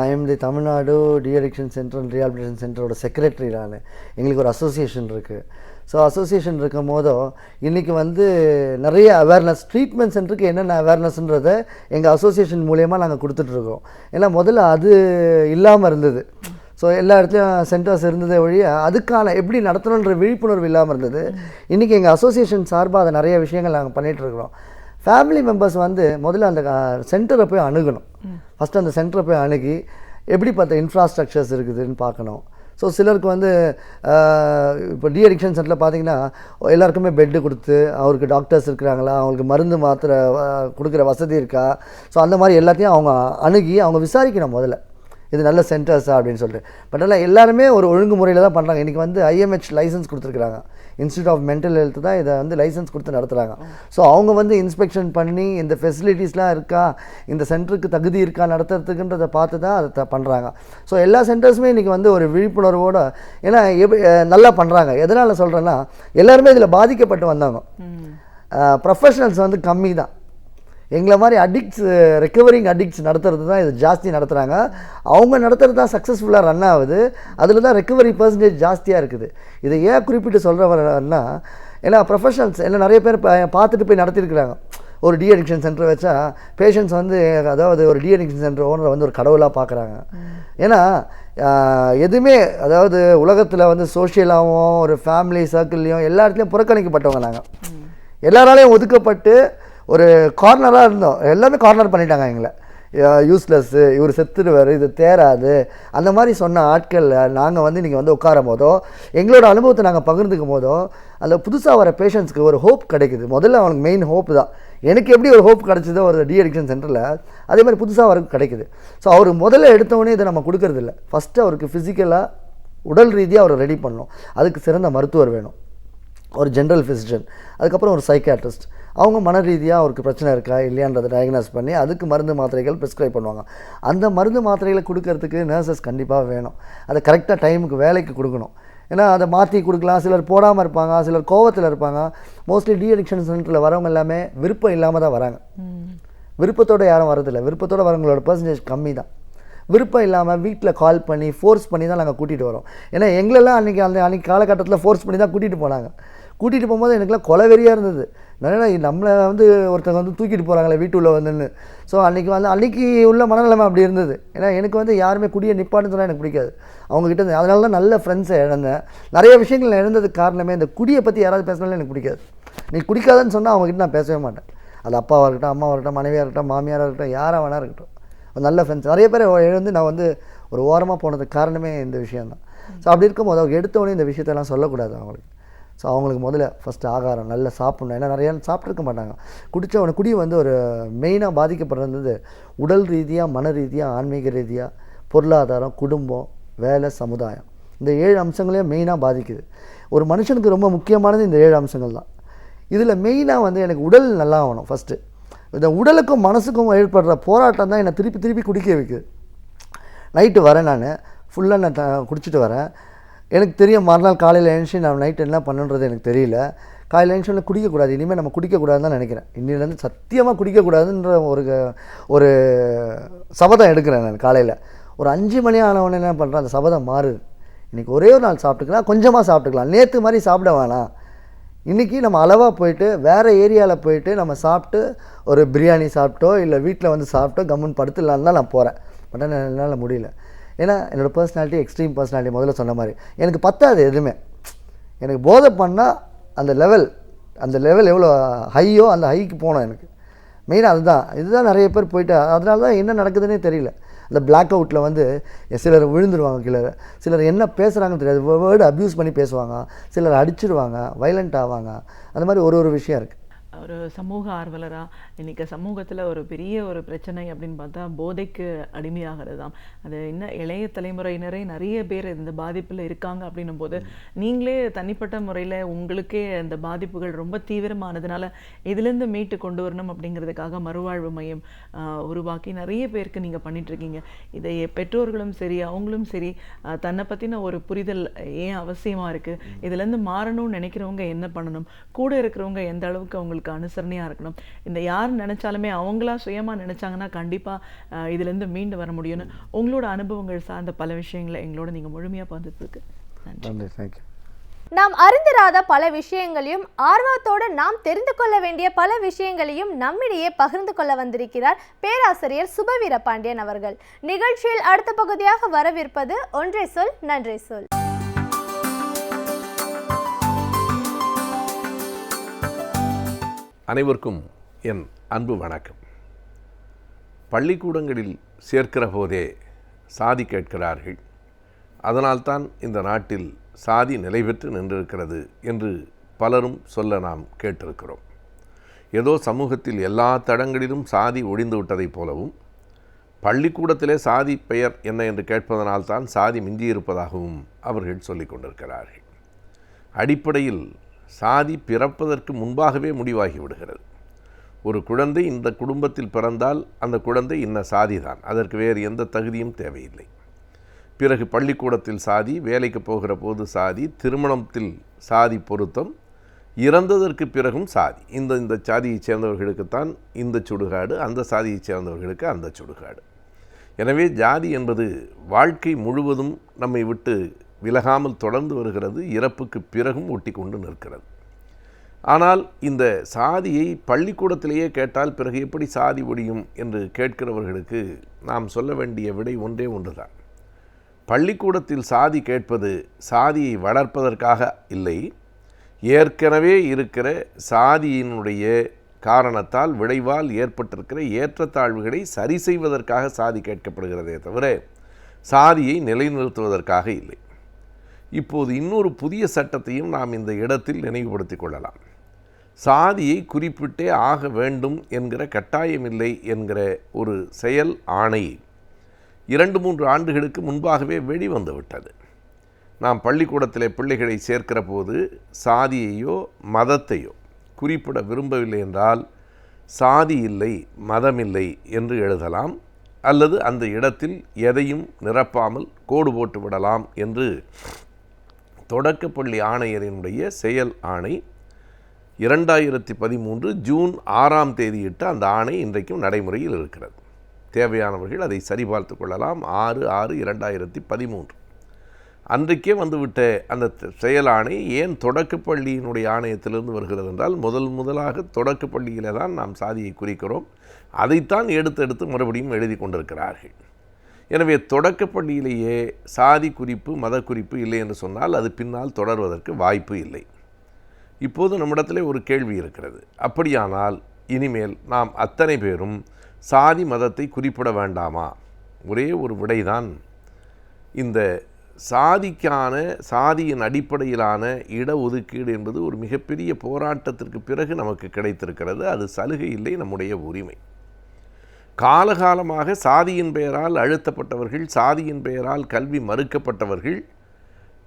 I am the Tamil Nadu de addiction centre and rehabilitation சென்டரோட செக்ரட்டரி நான். எங்களுக்கு ஒரு அசோசியேஷன் இருக்குது. ஸோ அசோசியேஷன் இருக்கும் போதும் இன்றைக்கி நிறைய அவேர்னஸ், ட்ரீட்மெண்ட் சென்டருக்கு என்னென்ன அவேர்னஸ்ன்றதை எங்கள் அசோசியேஷன் மூலயமா நாங்கள் கொடுத்துட்ருக்கோம். ஏன்னா முதல்ல அது இல்லாமல் இருந்தது. ஸோ எல்லா இடத்துலையும் சென்டர்ஸ் இருந்ததே ஒழிய அதுக்கான எப்படி நடத்தணுன்ற விழிப்புணர்வு இல்லாமல் இருந்தது. இன்றைக்கி எங்கள் அசோசியேஷன் சார்பாக அதை நிறைய விஷயங்கள் நாங்கள் பண்ணிகிட்ருக்குறோம். ஃபேமிலி மெம்பர்ஸ் முதல்ல அந்த சென்டரை போய் அணுகணும். ஃபஸ்ட்டு அந்த சென்டரை போய் அணுகி எப்படி பார்த்த இன்ஃப்ராஸ்ட்ரக்சர்ஸ் இருக்குதுன்னு பார்க்கணும். ஸோ சிலருக்கு இப்போ டி அடிக்ஷன் சென்டரில் பார்த்தீங்கன்னா எல்லாருக்குமே பெட்டு கொடுத்து அவருக்கு டாக்டர்ஸ் இருக்கிறாங்களா, அவங்களுக்கு மருந்து மாத்திரை கொடுக்குற வசதி இருக்கா, ஸோ அந்த மாதிரி எல்லாத்தையும் அவங்க அணுகி அவங்க விசாரிக்கணும் முதல்ல, இது நல்ல சென்டர்ஸா அப்படின்னு சொல்லிட்டு. பட் எல்லாம் எல்லாருமே ஒரு ஒழுங்குமுறையில் தான் பண்ணுறாங்க. இன்றைக்கி ஐஎம்ஹெச் லைசன்ஸ் கொடுத்துருக்குறாங்க. இன்ஸ்டியூட் ஆஃப் மென்டல் ஹெல்த் தான் இதை லைசன்ஸ் கொடுத்து நடத்துகிறாங்க. ஸோ அவங்க இன்ஸ்பெக்ஷன் பண்ணி இந்த ஃபெசிலிட்டிஸ்லாம் இருக்கா, இந்த சென்டருக்கு தகுதி இருக்கா நடத்துறதுக்குன்றதை பார்த்து தான் அதை பண்ணுறாங்க. ஸோ எல்லா சென்டர்ஸுமே இன்றைக்கி ஒரு விழிப்புணர்வோடு, ஏன்னா நல்லா பண்ணுறாங்க. எதனால் சொல்கிறேன்னா எல்லாருமே இதில் பாதிக்கப்பட்டு வந்தாங்க. ப்ரொஃபஷனல்ஸ் கம்மி தான். எங்களை மாதிரி ரெக்கவரிங் அடிக்ட்ஸ் நடத்துறது தான் இது ஜாஸ்தி நடத்துகிறாங்க. அவங்க நடத்துறது தான் சக்ஸஸ்ஃபுல்லாக ரன் ஆகுது. அதில் தான் ரெக்கவரி பர்சன்டேஜ் ஜாஸ்தியாக இருக்குது. இதை ஏன் குறிப்பிட்டு சொல்கிறவர்னா, ஏன்னா ப்ரொஃபஷனல்ஸ் எல்லாம் நிறைய பேர் பார்த்துட்டு போய் நடத்திருக்கிறாங்க. ஒரு டி அடிக்ஷன் சென்டர் வச்சா பேஷண்ட்ஸ் அதாவது ஒரு டி அடிக்ஷன் சென்டர் ஓனரை ஒரு கடவுளாக பார்க்குறாங்க. ஏன்னா எதுவுமே, அதாவது உலகத்தில் சோஷியலாகவும் ஒரு ஃபேமிலி சர்க்கிள்லேயும் எல்லா இடத்துலையும் புறக்கணிக்கப்பட்டவங்க நாங்கள். எல்லாராலையும் ஒதுக்கப்பட்டு ஒரு கார்னராக இருந்தோம். எல்லாமே கார்னர் பண்ணிட்டாங்க எங்களை. யூஸ்லெஸ்ஸு, இவர் செத்துடுவார், இது தேராது, அந்த மாதிரி சொன்ன ஆட்களில் நாங்கள் இன்றைக்கி உட்காரும் போதோ எங்களோட அனுபவத்தை நாங்கள் பகிர்ந்துக்கும் போதோ அந்த புதுசாக வர பேஷண்ட்ஸ்க்கு ஒரு ஹோப் கிடைக்குது. முதல்ல அவனுக்கு மெயின் ஹோப் தான். எனக்கு எப்படி ஒரு ஹோப் கிடச்சிதோ ஒரு டி அடிக்ஷன் சென்டரில், அதே மாதிரி புதுசாக அவருக்கு கிடைக்குது. ஸோ அவர் முதல்ல எடுத்தவொடனே இதை நம்ம கொடுக்கறதில்ல. ஃபஸ்ட்டு அவருக்கு ஃபிசிக்கலாக உடல் ரீதியாக அவரை ரெடி பண்ணணும். அதுக்கு சிறந்த மருத்துவர் வேணும், ஒரு ஜென்ரல் ஃபிசிஷியன், அதுக்கப்புறம் ஒரு சைக்காட்ரிஸ்ட். அவங்க மன ரீதியாக அவருக்கு பிரச்சனை இருக்கா இல்லையான்றதை டயக்னாஸ் பண்ணி அதுக்கு மருந்து மாத்திரைகள் ப்ரிஸ்கிரைப் பண்ணுவாங்க. அந்த மருந்து மாத்திரைகளை கொடுக்கறதுக்கு நர்சஸ் கண்டிப்பாக வேணும். அதை கரெக்டாக டைமுக்கு வேலைக்கு கொடுக்கணும். ஏன்னா அதை மாற்றி கொடுக்கலாம். சிலர் போடாமல் இருப்பாங்க, சிலர் கோவத்தில் இருப்பாங்க. மோஸ்ட்லி டி அடிக்ஷன் சென்டரில் வரவங்க எல்லாமே விருப்பம் இல்லாமல் தான் வராங்க. விருப்பத்தோடு யாரும் வரதில்லை. விருப்பத்தோடு வரவங்களோட பர்சன்டேஜ் கம்மி தான். விருப்பம் இல்லாமல் வீட்டில் கால் பண்ணி ஃபோர்ஸ் பண்ணி தான் நாங்கள் கூட்டிகிட்டு வரோம். ஏன்னா எங்களெல்லாம் அன்றைக்கி காலகட்டத்தில் ஃபோர்ஸ் பண்ணி தான் கூட்டிகிட்டு போனாங்க. கூட்டிகிட்டு போகும்போது எனக்குலாம் கொலவெறியாக இருந்தது. என்னன்னா நம்மளை ஒருத்தவங்க தூக்கிட்டு போகிறாங்களே வீட்டுள்ள வந்துன்னு. ஸோ அன்றைக்கி உள்ள மனநிலைமை அப்படி இருந்தது. ஏன்னா எனக்கு யாருமே குடியை நிப்பாட்டுன்னு சொன்னால் எனக்கு பிடிக்காது. அவங்ககிட்ட இருந்து அதனால தான் நல்ல ஃப்ரெண்ட்ஸை இழந்தேன். நிறைய விஷயங்கள் நான் இழந்ததுக்கு காரணமே இந்த குடியை பற்றி யாராவது பேசினாலும் எனக்கு பிடிக்காது. நீ குடிக்காதன்னு சொன்னால் அவங்ககிட்ட நான் பேசவே மாட்டேன். அது அப்பாவாக இருக்கட்டும், அம்மாவாக இருக்கட்டும், மனைவியாக இருக்கட்டும், மாமியாராக இருக்கட்டும், யாராக வேணா இருக்கட்டும், நல்ல ஃப்ரெண்ட்ஸ் நிறைய பேர் நான் ஒரு ஓரமாக போனதுக்கு காரணமே இந்த விஷயந்தான். ஸோ அப்படி இருக்கும்போது அவங்க எடுத்தவொடனே இந்த விஷயத்தெல்லாம் சொல்லக்கூடாது அவங்களுக்கு. ஸோ அவங்களுக்கு முதல்ல ஃபஸ்ட்டு ஆகாரம் நல்லா சாப்பிட்ணும். ஏன்னா நிறையா சாப்பிட்ருக்க மாட்டாங்க. குடி ஒரு மெயினாக பாதிக்கப்படுறது உடல் ரீதியாக, மன ரீதியாக, ஆன்மீக ரீதியாக, பொருளாதாரம், குடும்பம், வேலை, சமுதாயம். இந்த 7 அம்சங்களையும் மெயினாக பாதிக்குது. ஒரு மனுஷனுக்கு ரொம்ப முக்கியமானது இந்த 7 அம்சங்கள் தான். இதில் மெயினாக வந்து எனக்கு உடல் நல்லா ஆகணும் ஃபஸ்ட்டு. இந்த உடலுக்கும் மனசுக்கும் ஏற்படுற போராட்டம் தான் என்னை திருப்பி திருப்பி குடிக்க வைக்குது. நைட்டு வரேன், நான் ஃபுல்லாக நான் குடிச்சிட்டு வரேன். எனக்கு தெரியும் மறுநாள் காலையில் எழுந்துச்சு நான் நைட்டு என்ன பண்ணுன்றது எனக்கு தெரியல. காலையில் எழுந்துச்சு குடிக்கக்கூடாது, இனிமேல் நம்ம குடிக்கக்கூடாதுன்னு தான் நினைக்கிறேன். இன்னிலேருந்து சத்தியமாக குடிக்கக்கூடாதுன்ற ஒரு சபதம் எடுக்கிறேன் நான். காலையில் ஒரு 5 மணி ஆனவொடனே என்ன பண்ணுறேன், அந்த சபதம் மாறுது. இன்றைக்கி ஒரே ஒரு நாள் சாப்பிட்டுக்கலாம், கொஞ்சமாக சாப்பிட்டுக்கலாம், நேற்று மாதிரி சாப்பிட வேணாம். இன்றைக்கி நம்ம அளவாக போயிட்டு வேறு ஏரியாவில் போயிட்டு நம்ம சாப்பிட்டு ஒரு பிரியாணி சாப்பிட்டோ இல்லை வீட்டில் வந்து சாப்பிட்டோ கம்முன்னு படுத்துடலான்னு தான் நான் போகிறேன். பட் என்னால் முடியல. ஏன்னா என்னோடய பர்சனாலிட்டி எக்ஸ்ட்ரீம் பர்சனாலிட்டி. முதல்ல சொன்ன மாதிரி எனக்கு பத்தாது எதுவுமே. எனக்கு போதை பண்ணால் அந்த லெவல் எவ்வளோ ஹையோ அந்த ஹைக்கு போனோம். எனக்கு மெயினாக இதுதான் நிறைய பேர் போயிட்டு அதனால தான் என்ன நடக்குதுன்னே தெரியல. அந்த பிளாக் அவுட்டில் வந்து சிலர் விழுந்துருவாங்க, சிலர் என்ன பேசுகிறாங்கன்னு தெரியாது, வேர்டு அப்யூஸ் பண்ணி பேசுவாங்க, சிலர் அடிச்சிடுவாங்க, வைலண்ட் ஆவாங்க. அந்த மாதிரி ஒரு விஷயம் இருக்குது. ஒரு சமூக ஆர்வலராக இன்றைக்கி சமூகத்தில் ஒரு பெரிய ஒரு பிரச்சனை அப்படின்னு பார்த்தா போதைக்கு அடிமையாகிறது தான். அது இன்னும் இளைய தலைமுறையினரே நிறைய பேர் இந்த பாதிப்பில் இருக்காங்க அப்படின்னும் போது நீங்களே தனிப்பட்ட முறையில் உங்களுக்கே அந்த பாதிப்புகள் ரொம்ப தீவிரமானதுனால இதிலேருந்து மீட்டு கொண்டு வரணும் அப்படிங்கிறதுக்காக மறுவாழ்வு மையம் உருவாக்கி நிறைய பேருக்கு நீங்கள் பண்ணிகிட்ருக்கீங்க. இதை பெற்றோர்களும் சரி அவங்களும் சரி தன்னை பற்றின ஒரு புரிதல் ஏன் அவசியமாக இருக்குது, இதுலேருந்து மாறணும்னு நினைக்கிறவங்க என்ன பண்ணணும், கூட இருக்கிறவங்க எந்த அளவுக்கு அவங்களுக்கு அனுசரணையாக இருக்கணும், இந்த யார் நினைச்சாலுமே அவங்களா சுயமாக நினைச்சாங்கன்னா கண்டிப்பாக இதுலேருந்து மீண்டு வர முடியும்னு உங்களோட அனுபவங்கள் சார்ந்த பல விஷயங்களை எங்களோட நீங்கள் முழுமையாக பகிர்ந்ததுக்கு நன்றி. தேங்க்யூ. நாம் அறிந்திராத பல விஷயங்களையும் ஆர்வத்தோடு நாம் தெரிந்து கொள்ள வேண்டிய பல விஷயங்களையும் நம்மிடையே பகிர்ந்து கொள்ள வந்திருக்கிறார் பேராசிரியர் சுபவீர பாண்டியன் அவர்கள். நிகழ்ச்சியில் அடுத்த பகுதியாக வரவிருப்பது ஒன்றை சொல் நன்றி சொல். அனைவருக்கும் என் அன்பு வணக்கம். பள்ளிக்கூடங்களில் சேர்க்கிற போதே சாதி கேட்கிறார்கள், அதனால்தான் இந்த நாட்டில் சாதி நிலை பெற்று நின்றிருக்கிறது என்று பலரும் சொல்ல நாம் கேட்டிருக்கிறோம். ஏதோ சமூகத்தில் எல்லா தடங்களிலும் சாதி ஒழிந்து விட்டதைப் போலவும் பள்ளிக்கூடத்திலே சாதி பெயர் என்ன என்று கேட்பதனால்தான் சாதி மிஞ்சியிருப்பதாகவும் அவர்கள் சொல்லிக் கொண்டிருக்கிறார்கள். அடிப்படையில் சாதி பிறப்பதற்கு முன்பாகவே முடிவாகி விடுகிறது. ஒரு குழந்தை இந்த குடும்பத்தில் பிறந்தால் அந்த குழந்தை இன்ன சாதிதான், அதற்கு வேறு எந்த தகுதியும் தேவையில்லை. பிறகு பள்ளிக்கூடத்தில் சாதி, வேலைக்கு போகிற போது சாதி, திருமணத்தில் சாதி பொருத்தம், இறந்ததற்கு பிறகும் சாதி. இந்த சாதியைச் சேர்ந்தவர்களுக்குத்தான் இந்த சுடுகாடு, அந்த சாதியைச் சேர்ந்தவர்களுக்கு அந்த சுடுகாடு. எனவே ஜாதி என்பது வாழ்க்கை முழுவதும் நம்மை விட்டு விலகாமல் தொடர்ந்து வருகிறது, இறப்புக்கு பிறகும் ஒட்டி கொண்டு நிற்கிறது. ஆனால் இந்த சாதியை பள்ளிக்கூடத்திலேயே கேட்டால் பிறகு எப்படி சாதி ஒழியும் என்று கேட்கிறவர்களுக்கு நாம் சொல்ல வேண்டிய விடை ஒன்றே ஒன்றுதான். பள்ளிக்கூடத்தில் சாதி கேட்பது சாதியை வளர்ப்பதற்காக இல்லை, ஏற்கனவே இருக்கிற சாதியினுடைய காரணத்தால் விளைவால் ஏற்பட்டிருக்கிற ஏற்றத்தாழ்வுகளை சரி செய்வதற்காக சாதி கேட்கப்படுகிறதே தவிர சாதியை நிலைநிறுத்துவதற்காக இல்லை. இப்போது இன்னொரு புதிய சட்டத்தையும் நாம் இந்த இடத்தில் நினைவுபடுத்திக் கொள்ளலாம். சாதியை குறிப்பிட்டே ஆக வேண்டும் என்கிற கட்டாயமில்லை என்கிற ஒரு செயல் ஆணை 2-3 ஆண்டுகளுக்கு முன்பாகவே வெளிவந்து விட்டது. நாம் பள்ளிக்கூடத்திலே பிள்ளைகளை சேர்க்கிற போது சாதியையோ மதத்தையோ குறிப்பிட விரும்பவில்லை என்றால் சாதி இல்லை மதமில்லை என்று எழுதலாம், அல்லது அந்த இடத்தில் எதையும் நிரப்பாமல் கோடு போட்டு விடலாம் என்று தொடக்கப்பள்ளி ஆணையரினுடைய செயல் ஆணை 2013 ஜூன் 6ஆம் தேதியிட்ட அந்த ஆணை இன்றைக்கும் நடைமுறையில் இருக்கிறது. தேவையானவர்கள் அதை சரிபார்த்து கொள்ளலாம். 6/6/2013 அன்றைக்கே வந்துவிட்ட அந்த செயல் ஆணை ஏன் தொடக்கப்பள்ளியினுடைய ஆணையத்திலிருந்து வருகிறது என்றால் முதலாக தொடக்கப்பள்ளியில் தான் நாம் சாதியை குறிக்கிறோம், அதைத்தான் எடுத்து மறுபடியும் எழுதி கொண்டிருக்கிறார்கள். எனவே தொடக்கப்பள்ளியிலேயே சாதி குறிப்பு மத குறிப்பு இல்லை என்று சொன்னால் அது பின்னால் தொடர்வதற்கு வாய்ப்பு இல்லை. இப்போது நம்மிடத்திலே ஒரு கேள்வி இருக்கிறது. அப்படியானால் இனிமேல் நாம் அத்தனை பேரும் சாதி மதத்தை குறிப்பிட வேண்டாமா? ஒரே ஒரு விடைதான். இந்த சாதியின் அடிப்படையிலான இடஒதுக்கீடு என்பது ஒரு மிகப்பெரிய போராட்டத்திற்கு பிறகு நமக்கு கிடைத்திருக்கிறது. அது சலுகை இல்லை, நம்முடைய உரிமை. காலகாலமாக சாதியின் பெயரால் அழுத்தப்பட்டவர்கள், சாதியின் பெயரால் கல்வி மறுக்கப்பட்டவர்கள்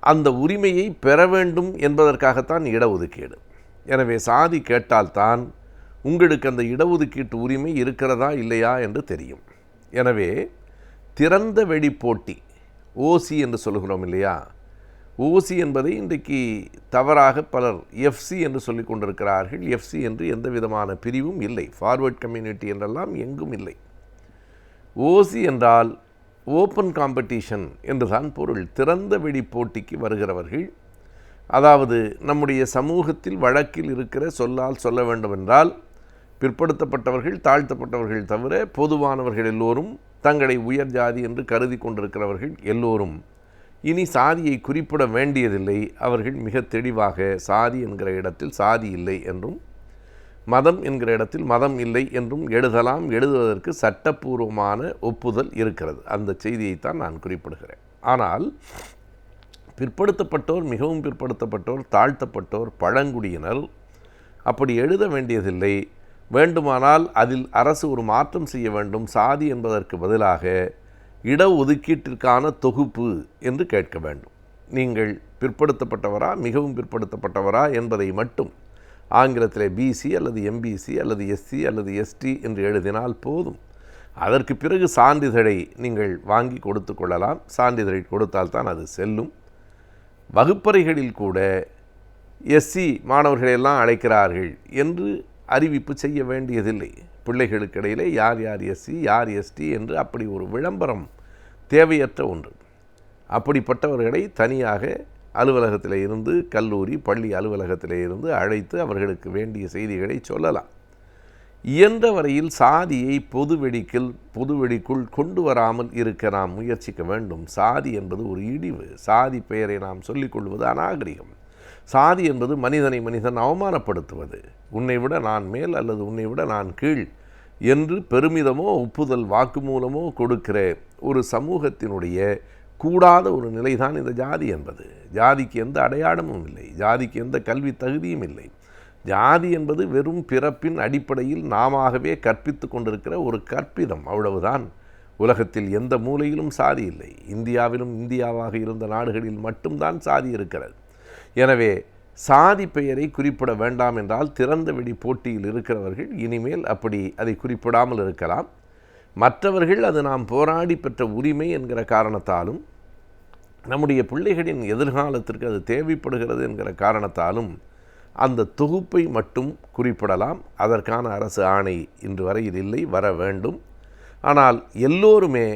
அந்த உரிமையை பெற வேண்டும் என்பதற்காகத்தான் இடஒதுக்கீடு. எனவே சாதி கேட்டால்தான் உங்களுக்கு அந்த இடஒதுக்கீட்டு உரிமை இருக்கிறதா இல்லையா என்று தெரியும். எனவே திறந்த வெளி போட்டி, ஓசி என்று சொல்கிறோம் இல்லையா, ஓசி என்பதை இன்றைக்கு தவறாக பலர் எஃப்சி என்று சொல்லிக் கொண்டிருக்கிறார்கள். எஃப்சி என்று எந்த விதமான பிரிவும் இல்லை, ஃபார்வர்ட் கம்யூனிட்டி என்றெல்லாம் எங்கும் இல்லை. ஓசி என்றால் ஓப்பன் காம்படிஷன் என்றுதான் பொருள். திறந்த வெளி போட்டிக்கு வருகிறவர்கள், அதாவது நம்முடைய சமூகத்தில் வழக்கில் இருக்கிற சொல்லால் சொல்ல வேண்டுமென்றால் பிற்படுத்தப்பட்டவர்கள், தாழ்த்தப்பட்டவர்கள் தவிர பொதுவானவர்கள் எல்லோரும், தங்களை உயர் ஜாதி என்று கருதி கொண்டிருக்கிறவர்கள் எல்லோரும் இனி சாதியை குறிப்பிட வேண்டியதில்லை. அவர்கள் மிக தெளிவாக சாதி என்கிற இடத்தில் சாதி இல்லை என்றும், மதம் என்கிற இடத்தில் மதம் இல்லை என்றும் எழுதலாம். எழுதுவதற்கு சட்டப்பூர்வமான ஒப்புதல் இருக்கிறது. அந்த செய்தியைத்தான் நான் குறிப்பிடுகிறேன். ஆனால் பிற்படுத்தப்பட்டோர், மிகவும் பிற்படுத்தப்பட்டோர், தாழ்த்தப்பட்டோர், பழங்குடியினர் அப்படி எழுத வேண்டியதில்லை. வேண்டுமானால் அதில் அரசு ஒரு மாற்றம் செய்ய வேண்டும். சாதி என்பதற்கு பதிலாக இடஒதுக்கீட்டிற்கான தொகுப்பு என்று கேட்க வேண்டும். நீங்கள் பிற்படுத்தப்பட்டவரா, மிகவும் பிற்படுத்தப்பட்டவரா என்பதை மட்டும் ஆங்கிலத்தில் பிசி அல்லது எம்பிசி அல்லது எஸ்சி அல்லது எஸ்டி என்று எழுதினால் போதும். அதற்கு பிறகு சான்றிதழை நீங்கள் வாங்கி கொடுத்து கொள்ளலாம். சான்றிதழை கொடுத்தால்தான் அது செல்லும். வகுப்பறைகளில் கூட எஸ்சி மாணவர்களெல்லாம் அழைக்கிறார்கள் என்று அறிவிப்பு செய்ய வேண்டியதில்லை. பிள்ளைகளுக்கு இடையிலே யார் யார் எஸ்சி, யார் எஸ்டி என்று அப்படி ஒரு விளம்பரம் தேவையற்ற ஒன்று. அப்படிப்பட்டவர்களை தனியாக அலுவலகத்தில் இருந்து, கல்லூரி பள்ளி அலுவலகத்தில் இருந்து அழைத்து அவர்களுக்கு வேண்டிய செய்திகளை சொல்லலாம். இயன்ற வரையில் சாதியை பொதுவெளிக்குள் கொண்டு வராமல் இருக்க நாம் முயற்சிக்க வேண்டும். சாதி என்பது ஒரு இழிவு. சாதி பெயரை நாம் சொல்லிக்கொள்வது அநாகரிகம். சாதி என்பது மனிதன் அவமானப்படுத்துவது. உன்னை விட நான் மேல் அல்லது உன்னை விட நான் கீழ் என்று பெருமிதமோ ஒப்புதல் வாக்குமூலமோ கொடுக்கிற ஒரு சமூகத்தினுடைய கூடாத ஒரு நிலைதான் இந்த ஜாதி என்பது. ஜாதிக்கு எந்த அடையாளமும் இல்லை, ஜாதிக்கு எந்த கல்வி தகுதியும் இல்லை. ஜாதி என்பது வெறும் பிறப்பின் அடிப்படையில் நாமவே கற்பித்து கொண்டிருக்கிற ஒரு கற்பிதம், அவ்வளவுதான். உலகத்தில் எந்த மூலையிலும் சாதி இல்லை. இந்தியாவிலும் இந்தியாவாக இருந்த நாடுகளில் மட்டும்தான் சாதி இருக்கிறது. எனவே சாதி பெயரை குறிப்பிட வேண்டாம் என்றால் திறந்த வெளி போட்டியில் இருக்கிறவர்கள் இனிமேல் அப்படி அதை குறிப்பிடாமல் இருக்கலாம். மற்றவர்கள் அது நாம் போராடி பெற்ற உரிமை என்கிற காரணத்தாலும், நம்முடைய பிள்ளைகளின் எதிர்காலத்திற்கு அது தேவைப்படுகிறது என்கிற காரணத்தாலும் அந்த தொகுப்பை மட்டும் குறிப்பிடலாம். அதற்கான அரசு ஆணை இன்று வரையில் இல்லை, வர வேண்டும். ஆனால் எல்லோருமே,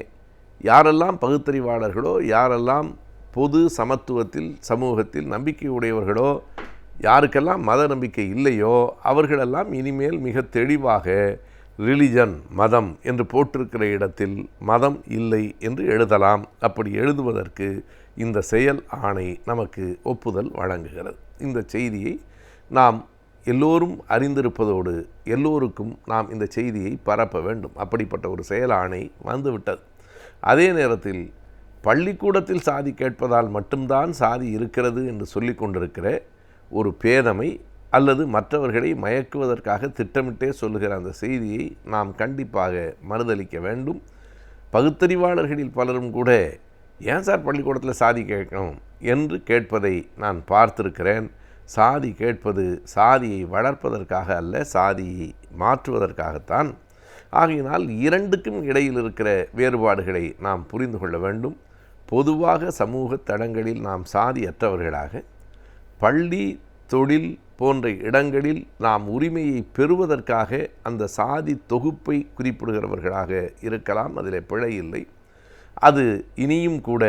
யாரெல்லாம் பகுத்தறிவாளர்களோ, யாரெல்லாம் பொது சமத்துவத்தில் சமூகத்தில் நம்பிக்கை உடையவர்களோ, யாருக்கெல்லாம் மத நம்பிக்கை இல்லையோ, அவர்களெல்லாம் இனிமேல் மிக தெளிவாக ரிலிஜன், மதம் என்று போட்டிருக்கிற இடத்தில் மதம் இல்லை என்று எழுதலாம். அப்படி எழுதுவதற்கு இந்த செயல் ஆணை நமக்கு ஒப்புதல் வழங்குகிறது. இந்த செய்தியை நாம் எல்லோரும் அறிந்திருப்பதோடு எல்லோருக்கும் நாம் இந்த செய்தியை பரப்ப வேண்டும். அப்படிப்பட்ட ஒரு செயல் ஆணை வந்துவிட்டது. அதே நேரத்தில் பள்ளிக்கூடத்தில் சாதி கேட்பதால் மட்டும்தான் சாதி இருக்கிறது என்று சொல்லி கொண்டிருக்கிற ஒரு பேதமை அல்லது மற்றவர்களை மயக்குவதற்காக திட்டமிட்டே சொல்லுகிற அந்த செய்தியை நாம் கண்டிப்பாக மறுதளிக்க வேண்டும். பகுத்தறிவாளர்களில் பலரும் கூட ஏன் சார் பள்ளிக்கூடத்தில் சாதி கேட்கணும் என்று கேட்பதை நான் பார்த்திருக்கிறேன். சாதி கேட்பது சாதியை வளர்ப்பதற்காக அல்ல, சாதியை மாற்றுவதற்காகத்தான். ஆகையினால் இரண்டுக்கும் இடையில் இருக்கிற வேறுபாடுகளை நாம் புரிந்து கொள்ள வேண்டும். பொதுவாக சமூக தளங்களில் நாம் சாதியற்றவர்களாக, பள்ளி தொழில் போன்ற இடங்களில் நாம் உரிமையை பெறுவதற்காக அந்த சாதி தொகுப்பை குறிப்பிடுகிறவர்களாக இருக்கலாம். அதில் பிழை இல்லை. அது இனியும் கூட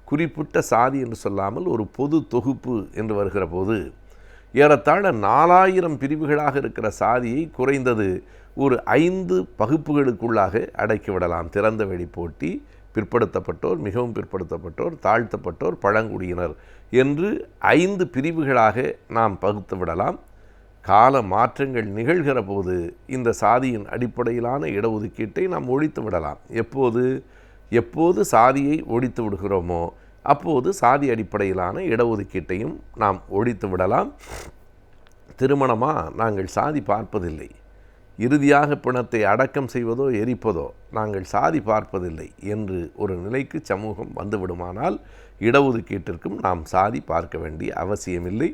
குறிப்பிட்ட சாதி என்று சொல்லாமல் ஒரு பொது தொகுப்பு என்று வருகிற போது ஏறத்தாழ 4000 பிரிவுகளாக இருக்கிற சாதியை குறைந்தது ஒரு 5 பகுப்புகளுக்குள்ளாக அடக்கிவிடலாம். திறந்த வெளி போட்டி, பிற்படுத்தப்பட்டோர், மிகவும் பிற்படுத்தப்பட்டோர், தாழ்த்தப்பட்டோர், பழங்குடியினர் என்று 5 பிரிவுகளாக நாம் பகுத்து விடலாம். கால மாற்றங்கள் நிகழ்கிற போது இந்த சாதியின் அடிப்படையிலான இடஒதுக்கீட்டை நாம் ஒழித்து விடலாம். எப்போது சாதியை ஒழித்து விடுகிறோமோ அப்போது சாதி அடிப்படையிலான இடஒதுக்கீட்டையும் நாம் ஒழித்து விடலாம். திருமணமாக நாங்கள் சாதி பார்ப்பதில்லை. இறுதியாக பிணத்தை அடக்கம் செய்வதோ எரிப்பதோ நாங்கள் சாதி பார்ப்பதில்லை என்று ஒரு நிலைக்கு சமூகம் வந்துவிடுமானால் இடஒதுக்கீட்டிற்கும் நாம் சாதி பார்க்க வேண்டிய அவசியமில்லை.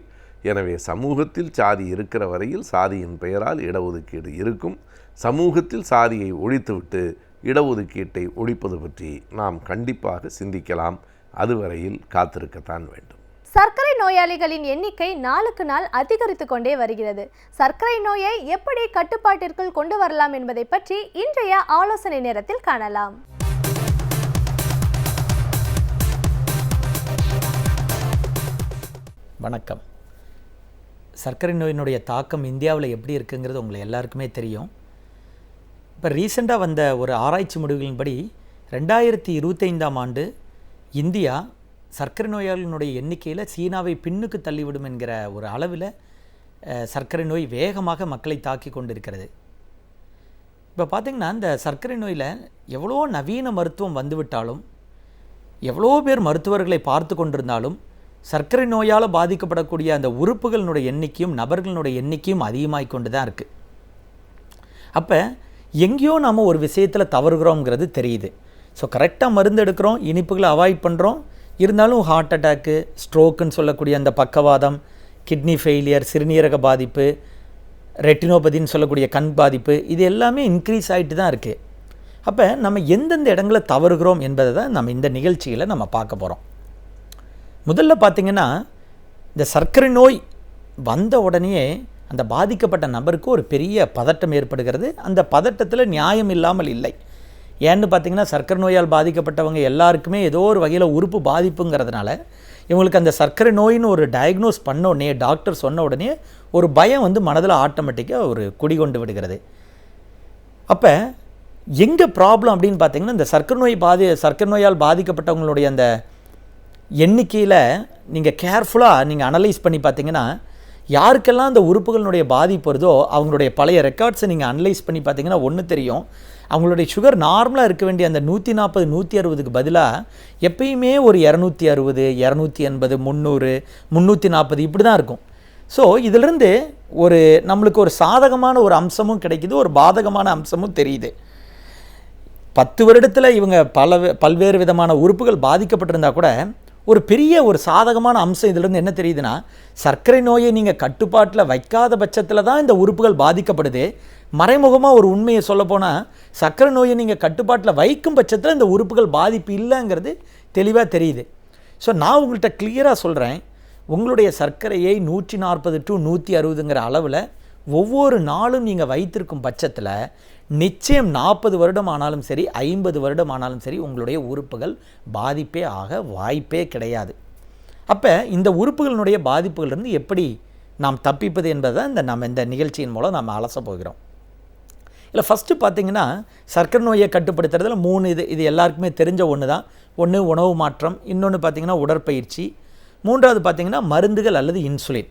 எனவே சமூகத்தில் சாதி இருக்கிற வரையில் சாதியின் பெயரால் இடஒதுக்கீடு இருக்கும். சமூகத்தில் சாதியை ஒழித்துவிட்டு இடஒதுக்கீட்டை ஒழிப்பது பற்றி நாம் கண்டிப்பாக சிந்திக்கலாம். அதுவரையில் காத்திருக்கத்தான் வேண்டும். சர்க்கரை நோயாளிகளின் எண்ணிக்கை நாளுக்கு நாள் அதிகரித்து கொண்டே வருகிறது. சர்க்கரை நோயை எப்படி கட்டுப்பாட்டிற்குள் கொண்டு வரலாம் என்பதை பற்றி இன்றைய ஆலோசனை நேரத்தில் காணலாம். வணக்கம். சர்க்கரை நோயினுடைய தாக்கம் இந்தியாவில் எப்படி இருக்குங்கிறது உங்களுக்கு எல்லாருக்குமே தெரியும். இப்போ ரீசெண்டாக வந்த ஒரு ஆராய்ச்சி முடிவுகளின்படி 2025ஆம் ஆண்டு இந்தியா சர்க்கரை நோயாளிகளுடைய எண்ணிக்கையில் சீனாவை பின்னுக்கு தள்ளிவிடும் என்கிற ஒரு அளவில் சர்க்கரை நோய் வேகமாக மக்களை தாக்கி கொண்டிருக்கிறது. இப்போ பார்த்திங்கன்னா இந்த சர்க்கரை நோயில் எவ்வளோ நவீன மருத்துவம் வந்துவிட்டாலும், எவ்வளோ பேர் மருத்துவர்களை பார்த்து கொண்டிருந்தாலும், சர்க்கரை நோயால் பாதிக்கப்படக்கூடிய அந்த உறுப்புகளினுடைய எண்ணிக்கையும் நபர்களுடைய எண்ணிக்கையும் அதிகமாகி கொண்டு தான் இருக்குது. அப்போ எங்கேயோ நாம் ஒரு விஷயத்தில் தவறுகிறோங்கிறது தெரியுது. ஸோ கரெக்டாக மருந்து எடுக்கிறோம், இனிப்புகளை அவாய்ட் பண்ணுறோம், இருந்தாலும் ஹார்ட் அட்டாக்கு, ஸ்ட்ரோக்குன்னு சொல்லக்கூடிய அந்த பக்கவாதம், கிட்னி ஃபெயிலியர், சிறுநீரக பாதிப்பு, ரெட்டினோபதின்னு சொல்லக்கூடிய கண் பாதிப்பு, இது எல்லாமே இன்க்ரீஸ் ஆகிட்டு தான் இருக்குது. அப்போ நம்ம எந்தெந்த இடங்களை தவறுகிறோம் என்பதை தான் நம்ம இந்த நிகழ்ச்சியில் நம்ம பார்க்க போகிறோம். முதல்ல பார்த்திங்கன்னா, இந்த சர்க்கரை நோய் வந்த உடனே அந்த பாதிக்கப்பட்ட நபருக்கு ஒரு பெரிய பதட்டம் ஏற்படுகிறது. அந்த பதட்டத்தில் நியாயம் இல்லாமல் இல்லை. ஏன்னு பார்த்திங்கன்னா, சர்க்கரை நோயால் பாதிக்கப்பட்டவங்க எல்லாருக்குமே ஏதோ ஒரு வகையில் உறுப்பு பாதிப்புங்கிறதுனால இவங்களுக்கு அந்த சர்க்கரை நோயின்னு ஒரு டயக்னோஸ் பண்ண உடனே, டாக்டர் சொன்ன உடனே ஒரு பயம் வந்து மனதில் ஆட்டோமேட்டிக்காக ஒரு குடிகொண்டு விடுகிறது. அப்போ எங்கே ப்ராப்ளம் அப்படின்னு பார்த்திங்கன்னா, இந்த சர்க்கரை நோயால் பாதிக்கப்பட்டவங்களுடைய அந்த எண்ணிக்கையில் நீங்கள் கேர்ஃபுல்லாக நீங்கள் அனலைஸ் பண்ணி பார்த்தீங்கன்னா, யாருக்கெல்லாம் அந்த உறுப்புகளினுடைய பாதிப்பு வருதோ அவங்களுடைய பழைய ரெக்கார்ட்ஸை நீங்கள் அனலைஸ் பண்ணி பார்த்தீங்கன்னா ஒன்று தெரியும். அவங்களுடைய சுகர் நார்மலாக இருக்க வேண்டிய அந்த 140 160க்கு பதிலாக எப்பயுமே ஒரு 260 280 300 340 இப்படி தான் இருக்கும். ஸோ இதிலிருந்து ஒரு நம்மளுக்கு ஒரு சாதகமான ஒரு அம்சமும் கிடைக்குது, ஒரு பாதகமான அம்சமும் தெரியுது. 10 வருடத்தில் இவங்க பல்வேறு விதமான உறுப்புகள் பாதிக்கப்பட்டிருந்தா கூட ஒரு பெரிய ஒரு சாதகமான அம்சம் இதிலிருந்து என்ன தெரியுதுன்னா, சர்க்கரை நோயை நீங்கள் கட்டுப்பாட்டில் வைக்காத பட்சத்தில் தான் இந்த உறுப்புகள் பாதிக்கப்படுது. மறைமுகமாக ஒரு உண்மையை சொல்லப்போனால், சர்க்கரை நோயை நீங்கள் கட்டுப்பாட்டில் வைக்கும் பட்சத்தில் இந்த உறுப்புகள் பாதிப்பு இல்லைங்கிறது தெளிவாக தெரியுது. ஸோ நான் உங்கள்கிட்ட கிளியராக சொல்கிறேன், உங்களுடைய சர்க்கரையை 140 to 160ங்கிற அளவில் ஒவ்வொரு நாளும் நீங்கள் வைத்திருக்கும் பட்சத்தில் நிச்சயம் 40 வருடம் ஆனாலும் சரி 50 வருடம் ஆனாலும் சரி உங்களுடைய உறுப்புகள் பாதிப்பே ஆக வாய்ப்பே கிடையாது. அப்போ இந்த உறுப்புகளினுடைய பாதிப்புகளிலிருந்து எப்படி நாம் தப்பிப்பது என்பதை நம்ம இந்த நிகழ்ச்சியின் மூலம் நம்ம அலச போகிறோம். இல்லை ஃபஸ்ட்டு பார்த்திங்கன்னா, சர்க்கரை நோயை கட்டுப்படுத்துறதுல 3 இது எல்லாருக்குமே தெரிஞ்ச ஒன்று தான். ஒன்று உணவு மாற்றம், இன்னொன்று பார்த்திங்கன்னா உடற்பயிற்சி, மூன்றாவது பார்த்திங்கன்னா மருந்துகள் அல்லது இன்சுலின்.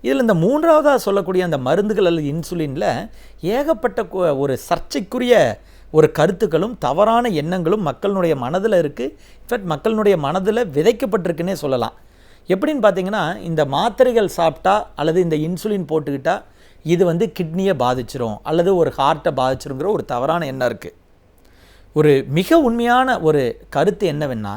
இதில் இந்த மூன்றாவதாக சொல்லக்கூடிய அந்த மருந்துகள் அல்லது இன்சுலினில் ஏகப்பட்ட ஒரு சர்ச்சைக்குரிய ஒரு கருத்துக்களும் தவறான எண்ணங்களும் மக்களுடைய மனதில் இருக்குது. இன்ஃபேக்ட் மக்களுடைய மனதில் விதைக்கப்பட்டிருக்குன்னே சொல்லலாம். எப்படின்னு பார்த்தீங்கன்னா, இந்த மாத்திரைகள் சாப்பிட்டா அல்லது இந்த இன்சுலின் போட்டுக்கிட்டால் இது வந்து கிட்னியை பாதிச்சிரும் அல்லது ஒரு ஹார்ட்டை பாதிச்சிருங்கிற ஒரு தவறான எண்ணம் இருக்குது. ஒரு மிக உண்மையான ஒரு கருத்து என்னவென்னா,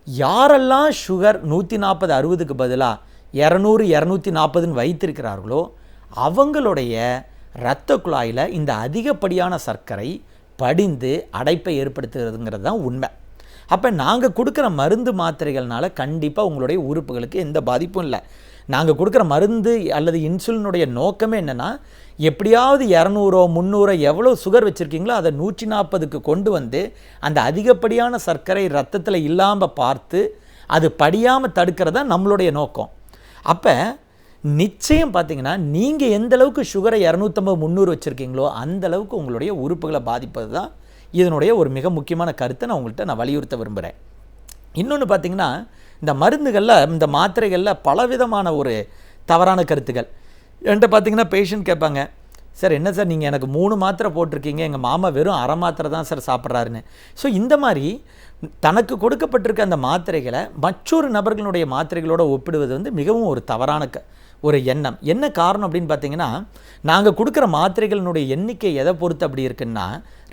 யாரெல்லாம் சுகர் 140 60க்கு பதிலாக 200 240ன்னு வைத்திருக்கிறார்களோ அவங்களுடைய இரத்த குழாயில் இந்த அதிகப்படியான சர்க்கரை படிந்து அடைப்பை ஏற்படுத்துகிறதுங்கிறது தான் உண்மை. அப்போ நாங்கள் கொடுக்குற மருந்து மாத்திரைகள்னால கண்டிப்பாக உங்களுடைய உறுப்புகளுக்கு எந்த பாதிப்பும் இல்லை. நாங்கள் கொடுக்குற மருந்து அல்லது இன்சுலினுடைய நோக்கமே என்னென்னா, எப்படியாவது 200 300 எவ்வளோ சுகர் வச்சுருக்கீங்களோ அதை 140க்கு கொண்டு வந்து அந்த அதிகப்படியான சர்க்கரை ரத்தத்தில் இல்லாமல் பார்த்து அது படியாமல் தடுக்கிறது தான் நம்மளுடைய நோக்கம். அப்போ நிச்சயம் பார்த்திங்கன்னா, நீங்கள் எந்த அளவுக்கு சுகரை 250 300 வச்சுருக்கீங்களோ அந்த அளவுக்கு உங்களுடைய உறுப்புகளை பாதிப்பது தான் இதனுடைய ஒரு மிக முக்கியமான கருத்தை நான் உங்கள்கிட்ட வலியுறுத்த விரும்புகிறேன். இன்னொன்று பார்த்திங்கன்னா, இந்த மருந்துகளில் இந்த மாத்திரைகளில் பலவிதமான ஒரு தவறான கருத்துக்கள். என்கிட்ட பார்த்திங்கன்னா பேஷண்ட் கேட்பாங்க, சார் என்ன சார் நீங்கள் எனக்கு 3 மாத்திரை போட்டிருக்கீங்க, எங்கள் மாமா வெறும் அரை மாத்திரை தான் சார் சாப்பிட்றாருன்னு. ஸோ இந்த மாதிரி தனக்கு கொடுக்கப்பட்டிருக்க அந்த மாத்திரைகளை மற்றொரு நபர்களுடைய மாத்திரைகளோடு ஒப்பிடுவது வந்து மிகவும் ஒரு தவறான ஒரு எண்ணம். என்ன காரணம் அப்படின்னு பார்த்தீங்கன்னா, நாங்கள் கொடுக்குற மாத்திரைகளினுடைய எண்ணிக்கை எதை பொறுத்து அப்படி இருக்குன்னா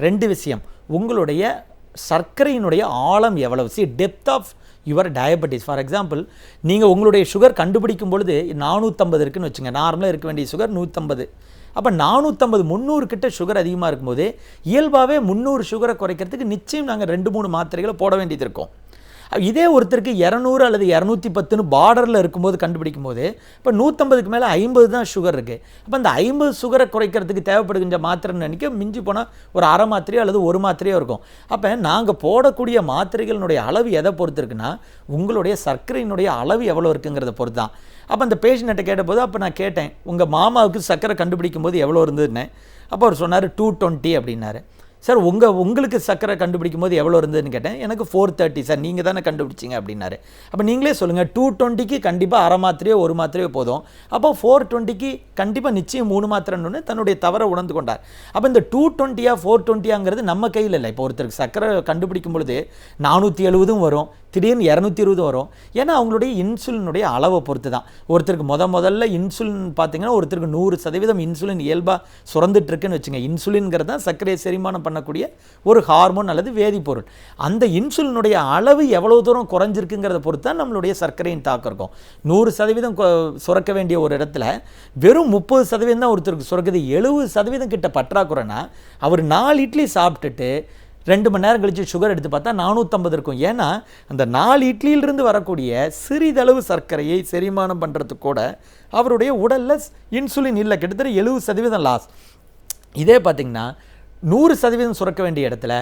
2 விஷயம். உங்களுடைய சர்க்கரையினுடைய ஆழம் எவ்வளவு, depth of your diabetes. For example, நீங்கள் உங்களுடைய சுகர் கண்டுபிடிக்கும் பொழுது 450 இருக்குன்னு வச்சுங்க. நார்மலாக இருக்க வேண்டிய சுகர் 150. அப்போ 450 300 கிட்ட சுகர் அதிகமாக இருக்கும்போது இயல்பாகவே 300 சுகரை குறைக்கிறதுக்கு நிச்சயம் நாங்கள் 2-3 மாத்திரைகளை போட வேண்டியது இருக்கும். இதே ஒருத்தருக்கு 200 அல்லது 210 பார்டரில் இருக்கும்போது கண்டுபிடிக்கும் போது இப்போ 150க்கு மேலே 50 தான் சுகர் இருக்குது. அப்போ அந்த 50 சுகரை குறைக்கிறதுக்கு தேவைப்படுகின்ற மாத்திரைன்னு நினைக்க மிஞ்சி போனால் ஒரு அரை மாத்திரையோ அல்லது ஒரு மாத்திரையோ இருக்கும். அப்போ நாங்கள் போடக்கூடிய மாத்திரைகளினுடைய அளவு எதை பொறுத்து இருக்குன்னா உங்களுடைய சர்க்கரையினுடைய அளவு எவ்வளோ இருக்குங்கிறத பொறுத்து தான். அப்போ அந்த பேஷண்ட்டை கேட்டபோது அப்போ நான் கேட்டேன், உங்கள் மாமாவுக்கு சர்க்கரை கண்டுபிடிக்கும் போது எவ்வளோ இருந்ததுன்னு. அப்போ அவர் சொன்னார் 220 அப்படின்னாரு. சார் உங்களுக்கு சர்க்கரை கண்டுபிடிக்கும் போது எவ்வளோ இருந்ததுன்னு கேட்டேன். எனக்கு 430 சார், நீங்கள் தானே கண்டுபிடிச்சிங்க அப்படின்னாரு. அப்போ நீங்களே சொல்லுங்கள், 220க்கு கண்டிப்பாக அரை மாத்திரையோ ஒரு மாத்திரையோ போதும். அப்போ 420க்கு கண்டிப்பாக நிச்சயம் 3 மாத்திரைன்னு தன்னுடைய தவறை உணர்ந்து கொண்டார். அப்போ இந்த 220 420ங்கிறது நம்ம கையில் இல்லை. இப்போ ஒருத்தருக்கு சர்க்கரை கண்டுபிடிக்கும் பொழுது 470 வரும், திடீர்னு 220 வரும். ஏன்னா அவங்களுடைய இன்சுலினுடைய அளவை பொறுத்து தான். ஒருத்தருக்கு முதல்ல இன்சுலின் பார்த்தீங்கன்னா ஒருத்தருக்கு 100% இன்சுலின் இயல்பாக சுரந்துட்டு இருக்குன்னு வச்சுங்க. இன்சுலின்ங்கிறது தான் சர்க்கரையை செரிமானம் பண்ணக்கூடிய ஒரு ஹார்மோன் அல்லது வேதிப்பொருள். அந்த இன்சுலினுடைய அளவு எவ்வளோ தூரம் குறைஞ்சிருக்குங்கிறத பொறுத்து தான் நம்மளுடைய சர்க்கரையின் தாக்கம் இருக்கும். 100% சுரக்க வேண்டிய ஒரு இடத்துல வெறும் 30% தான் ஒருத்தருக்கு சுரக்குது. 70% கிட்ட பற்றாக்குறைனா அவர் 4 இட்லி சாப்பிட்டுட்டு 2 மணி நேரம் கழித்து சுகர் எடுத்து பார்த்தா 450 இருக்கும். ஏன்னா அந்த 4 இட்லியிலிருந்து வரக்கூடிய சிறிதளவு சர்க்கரையை செரிமானம் பண்ணுறதுக்கு கூட அவருடைய உடலில் இன்சுலின் இல்லை. கிட்டத்தட்ட 70% லாஸ். இதே பார்த்திங்கன்னா 100% சுரக்க வேண்டிய இடத்துல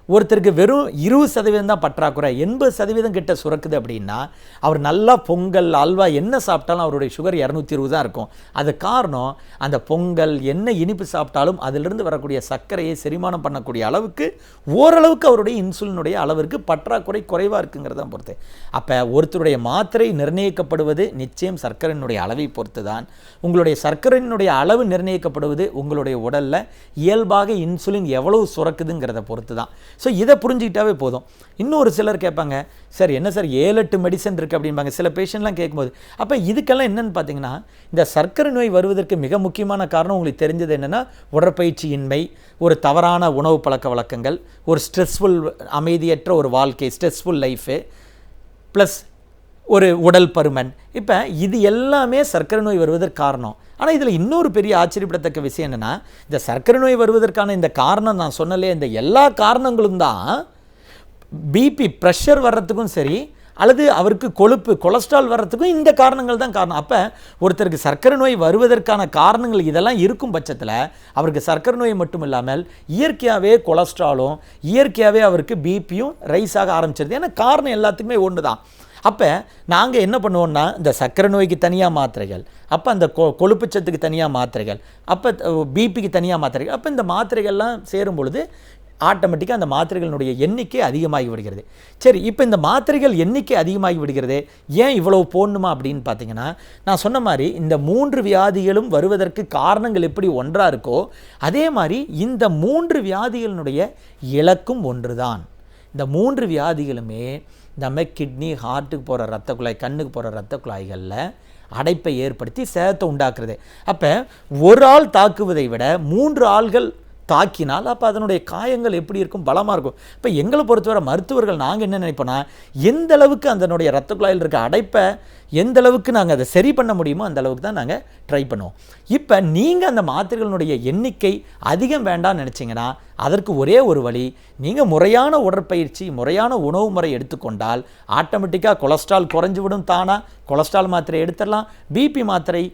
ஒருத்தருக்கு வெறும் 20% தான் பற்றாக்குறை, 80% கிட்ட சுரக்குது அப்படின்னா அவர் நல்லா பொங்கல் அல்வா என்ன சாப்பிட்டாலும் அவருடைய சுகர் 220 தான் இருக்கும். அது காரணம் அந்த பொங்கல் என்ன இனிப்பு சாப்பிட்டாலும் அதிலிருந்து வரக்கூடிய சர்க்கரையை செரிமானம் பண்ணக்கூடிய அளவுக்கு ஓரளவுக்கு அவருடைய இன்சுலினுடைய அளவிற்கு பற்றாக்குறை குறைவாக இருக்குங்கிறத பொறுத்து. அப்போ ஒருத்தருடைய மாத்திரை நிர்ணயிக்கப்படுவது நிச்சயம் சர்க்கரையினுடைய அளவை பொறுத்து தான். உங்களுடைய சர்க்கரையினுடைய அளவு நிர்ணயிக்கப்படுவது உங்களுடைய உடலில் இயல்பாக இன்சுலின் எவ்வளவு சுரக்குதுங்கிறத பொறுத்து தான். ஸோ இதை புரிஞ்சுக்கிட்டாவே போதும். இன்னொரு சிலர் கேட்பாங்க, சார் என்ன சார் 7-8 மெடிசன் இருக்குது அப்படிம்பாங்க. சில பேஷண்ட்லாம் கேட்கும்போது அப்போ இதுக்கெல்லாம் என்னென்னு பார்த்தீங்கன்னா, இந்த சர்க்கரை நோய் வருவதற்கு மிக முக்கியமான காரணம் உங்களுக்கு தெரிஞ்சது என்னென்னா உடற்பயிற்சியின்மை, ஒரு தவறான உணவு பழக்க வழக்கங்கள், ஒரு ஸ்ட்ரெஸ்ஃபுல் அமைதியற்ற ஒரு வாழ்க்கை, ஸ்ட்ரெஸ்ஃபுல் லைஃபு, ப்ளஸ் ஒரு உடல் பருமன். இப்போ இது எல்லாமே சர்க்கரை நோய் வருவதற்கு காரணம். ஆனால் இதில் இன்னொரு பெரிய ஆச்சரியப்படத்தக்க விஷயம் என்னென்னா, இந்த சர்க்கரை நோய் வருவதற்கான இந்த காரணம் நான் சொன்னலே, இந்த எல்லா காரணங்களும் தான் பிபி ப்ரெஷர் வர்றதுக்கும் சரி அல்லது அவருக்கு கொழுப்பு கொலஸ்ட்ரால் வர்றதுக்கும் இந்த காரணங்கள் தான் காரணம். அப்போ ஒருத்தருக்கு சர்க்கரை நோய் வருவதற்கான காரணங்கள் இதெல்லாம் இருக்கும் பட்சத்தில் அவருக்கு சர்க்கரை நோய் மட்டும் இல்லாமல் இயற்கையாகவே கொலஸ்ட்ராலும் இயற்கையாகவே அவருக்கு பிபியும் ரைஸ் ஆக ஆரம்பிச்சிருது. ஏன்னா காரணம் எல்லாத்துக்குமே ஒன்று தான். அப்போ நாங்கள் என்ன பண்ணுவோம்னா, இந்த சர்க்கரை நோய்க்கு தனியாக மாத்திரைகள், அப்போ அந்த கொழுப்புச்சத்துக்கு தனியாக மாத்திரைகள், அப்போ பிபிக்கு தனியாக மாத்திரைகள், அப்போ இந்த மாத்திரைகள்லாம் சேரும் பொழுது ஆட்டோமேட்டிக்காக அந்த மாத்திரைகளினுடைய எண்ணிக்கை அதிகமாகி விடுகிறது. சரி, இப்போ இந்த மாத்திரைகள் எண்ணிக்கை அதிகமாகி விடுகிறது, ஏன் இவ்வளவு போடணுமா அப்படின்னு பார்த்தீங்கன்னா, நான் சொன்ன மாதிரி இந்த 3 வியாதிகளும் வருவதற்கு காரணங்கள் எப்படி ஒன்றாக இருக்கோ அதே மாதிரி இந்த 3 வியாதிகளினுடைய இலக்கும் ஒன்று தான். இந்த 3 வியாதிகளுமே நம்ம கிட்னி, ஹார்ட்டுக்கு போகிற ரத்த குழாய், கண்ணுக்கு போகிற ரத்த குழாய்களில் அடைப்பை ஏற்படுத்தி சேதத்தை உண்டாக்குறது. அப்போ ஒரு ஆள் தாக்குவதை விட 3 ஆள்கள் தாக்கினால் அப்போ அதனுடைய காயங்கள் எப்படி இருக்கும், பலமாக இருக்கும். இப்போ எங்களை பொறுத்தவரை மருத்துவர்கள் நாங்கள் என்ன நினைப்போன்னா, எந்த அளவுக்கு அதனுடைய ரத்த குழாயில் இருக்க அடைப்பை எந்த அளவுக்கு நாங்கள் அதை சரி பண்ண முடியுமோ அந்த அளவுக்கு தான் நாங்கள் ட்ரை பண்ணுவோம். இப்போ நீங்கள் அந்த மாத்திரைகளுடைய எண்ணிக்கை அதிகம் வேண்டாம்னு நினச்சிங்கன்னா அதற்கு ஒரே ஒரு வழி, நீங்கள் முறையான உடற்பயிற்சி, முறையான உணவு முறை எடுத்துக்கொண்டால் ஆட்டோமேட்டிக்காக கொலஸ்ட்ரால் குறைஞ்சி விடும். தானா கொலஸ்ட்ரால் மாத்திரை எடுத்துடலாம், பிபி மாத்திரை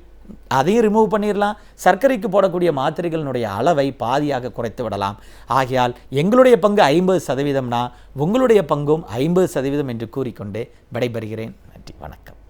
அதையும் ரிமூவ் பண்ணிடலாம், சர்க்கரைக்கு போடக்கூடிய மாத்திரைகளினுடைய அளவை பாதியாக குறைத்து விடலாம். ஆகையால் எங்களுடைய பங்கு 50%, உங்களுடைய பங்கும் 50% என்று கூறிக்கொண்டு விடைபெறுகிறேன். நன்றி, வணக்கம்.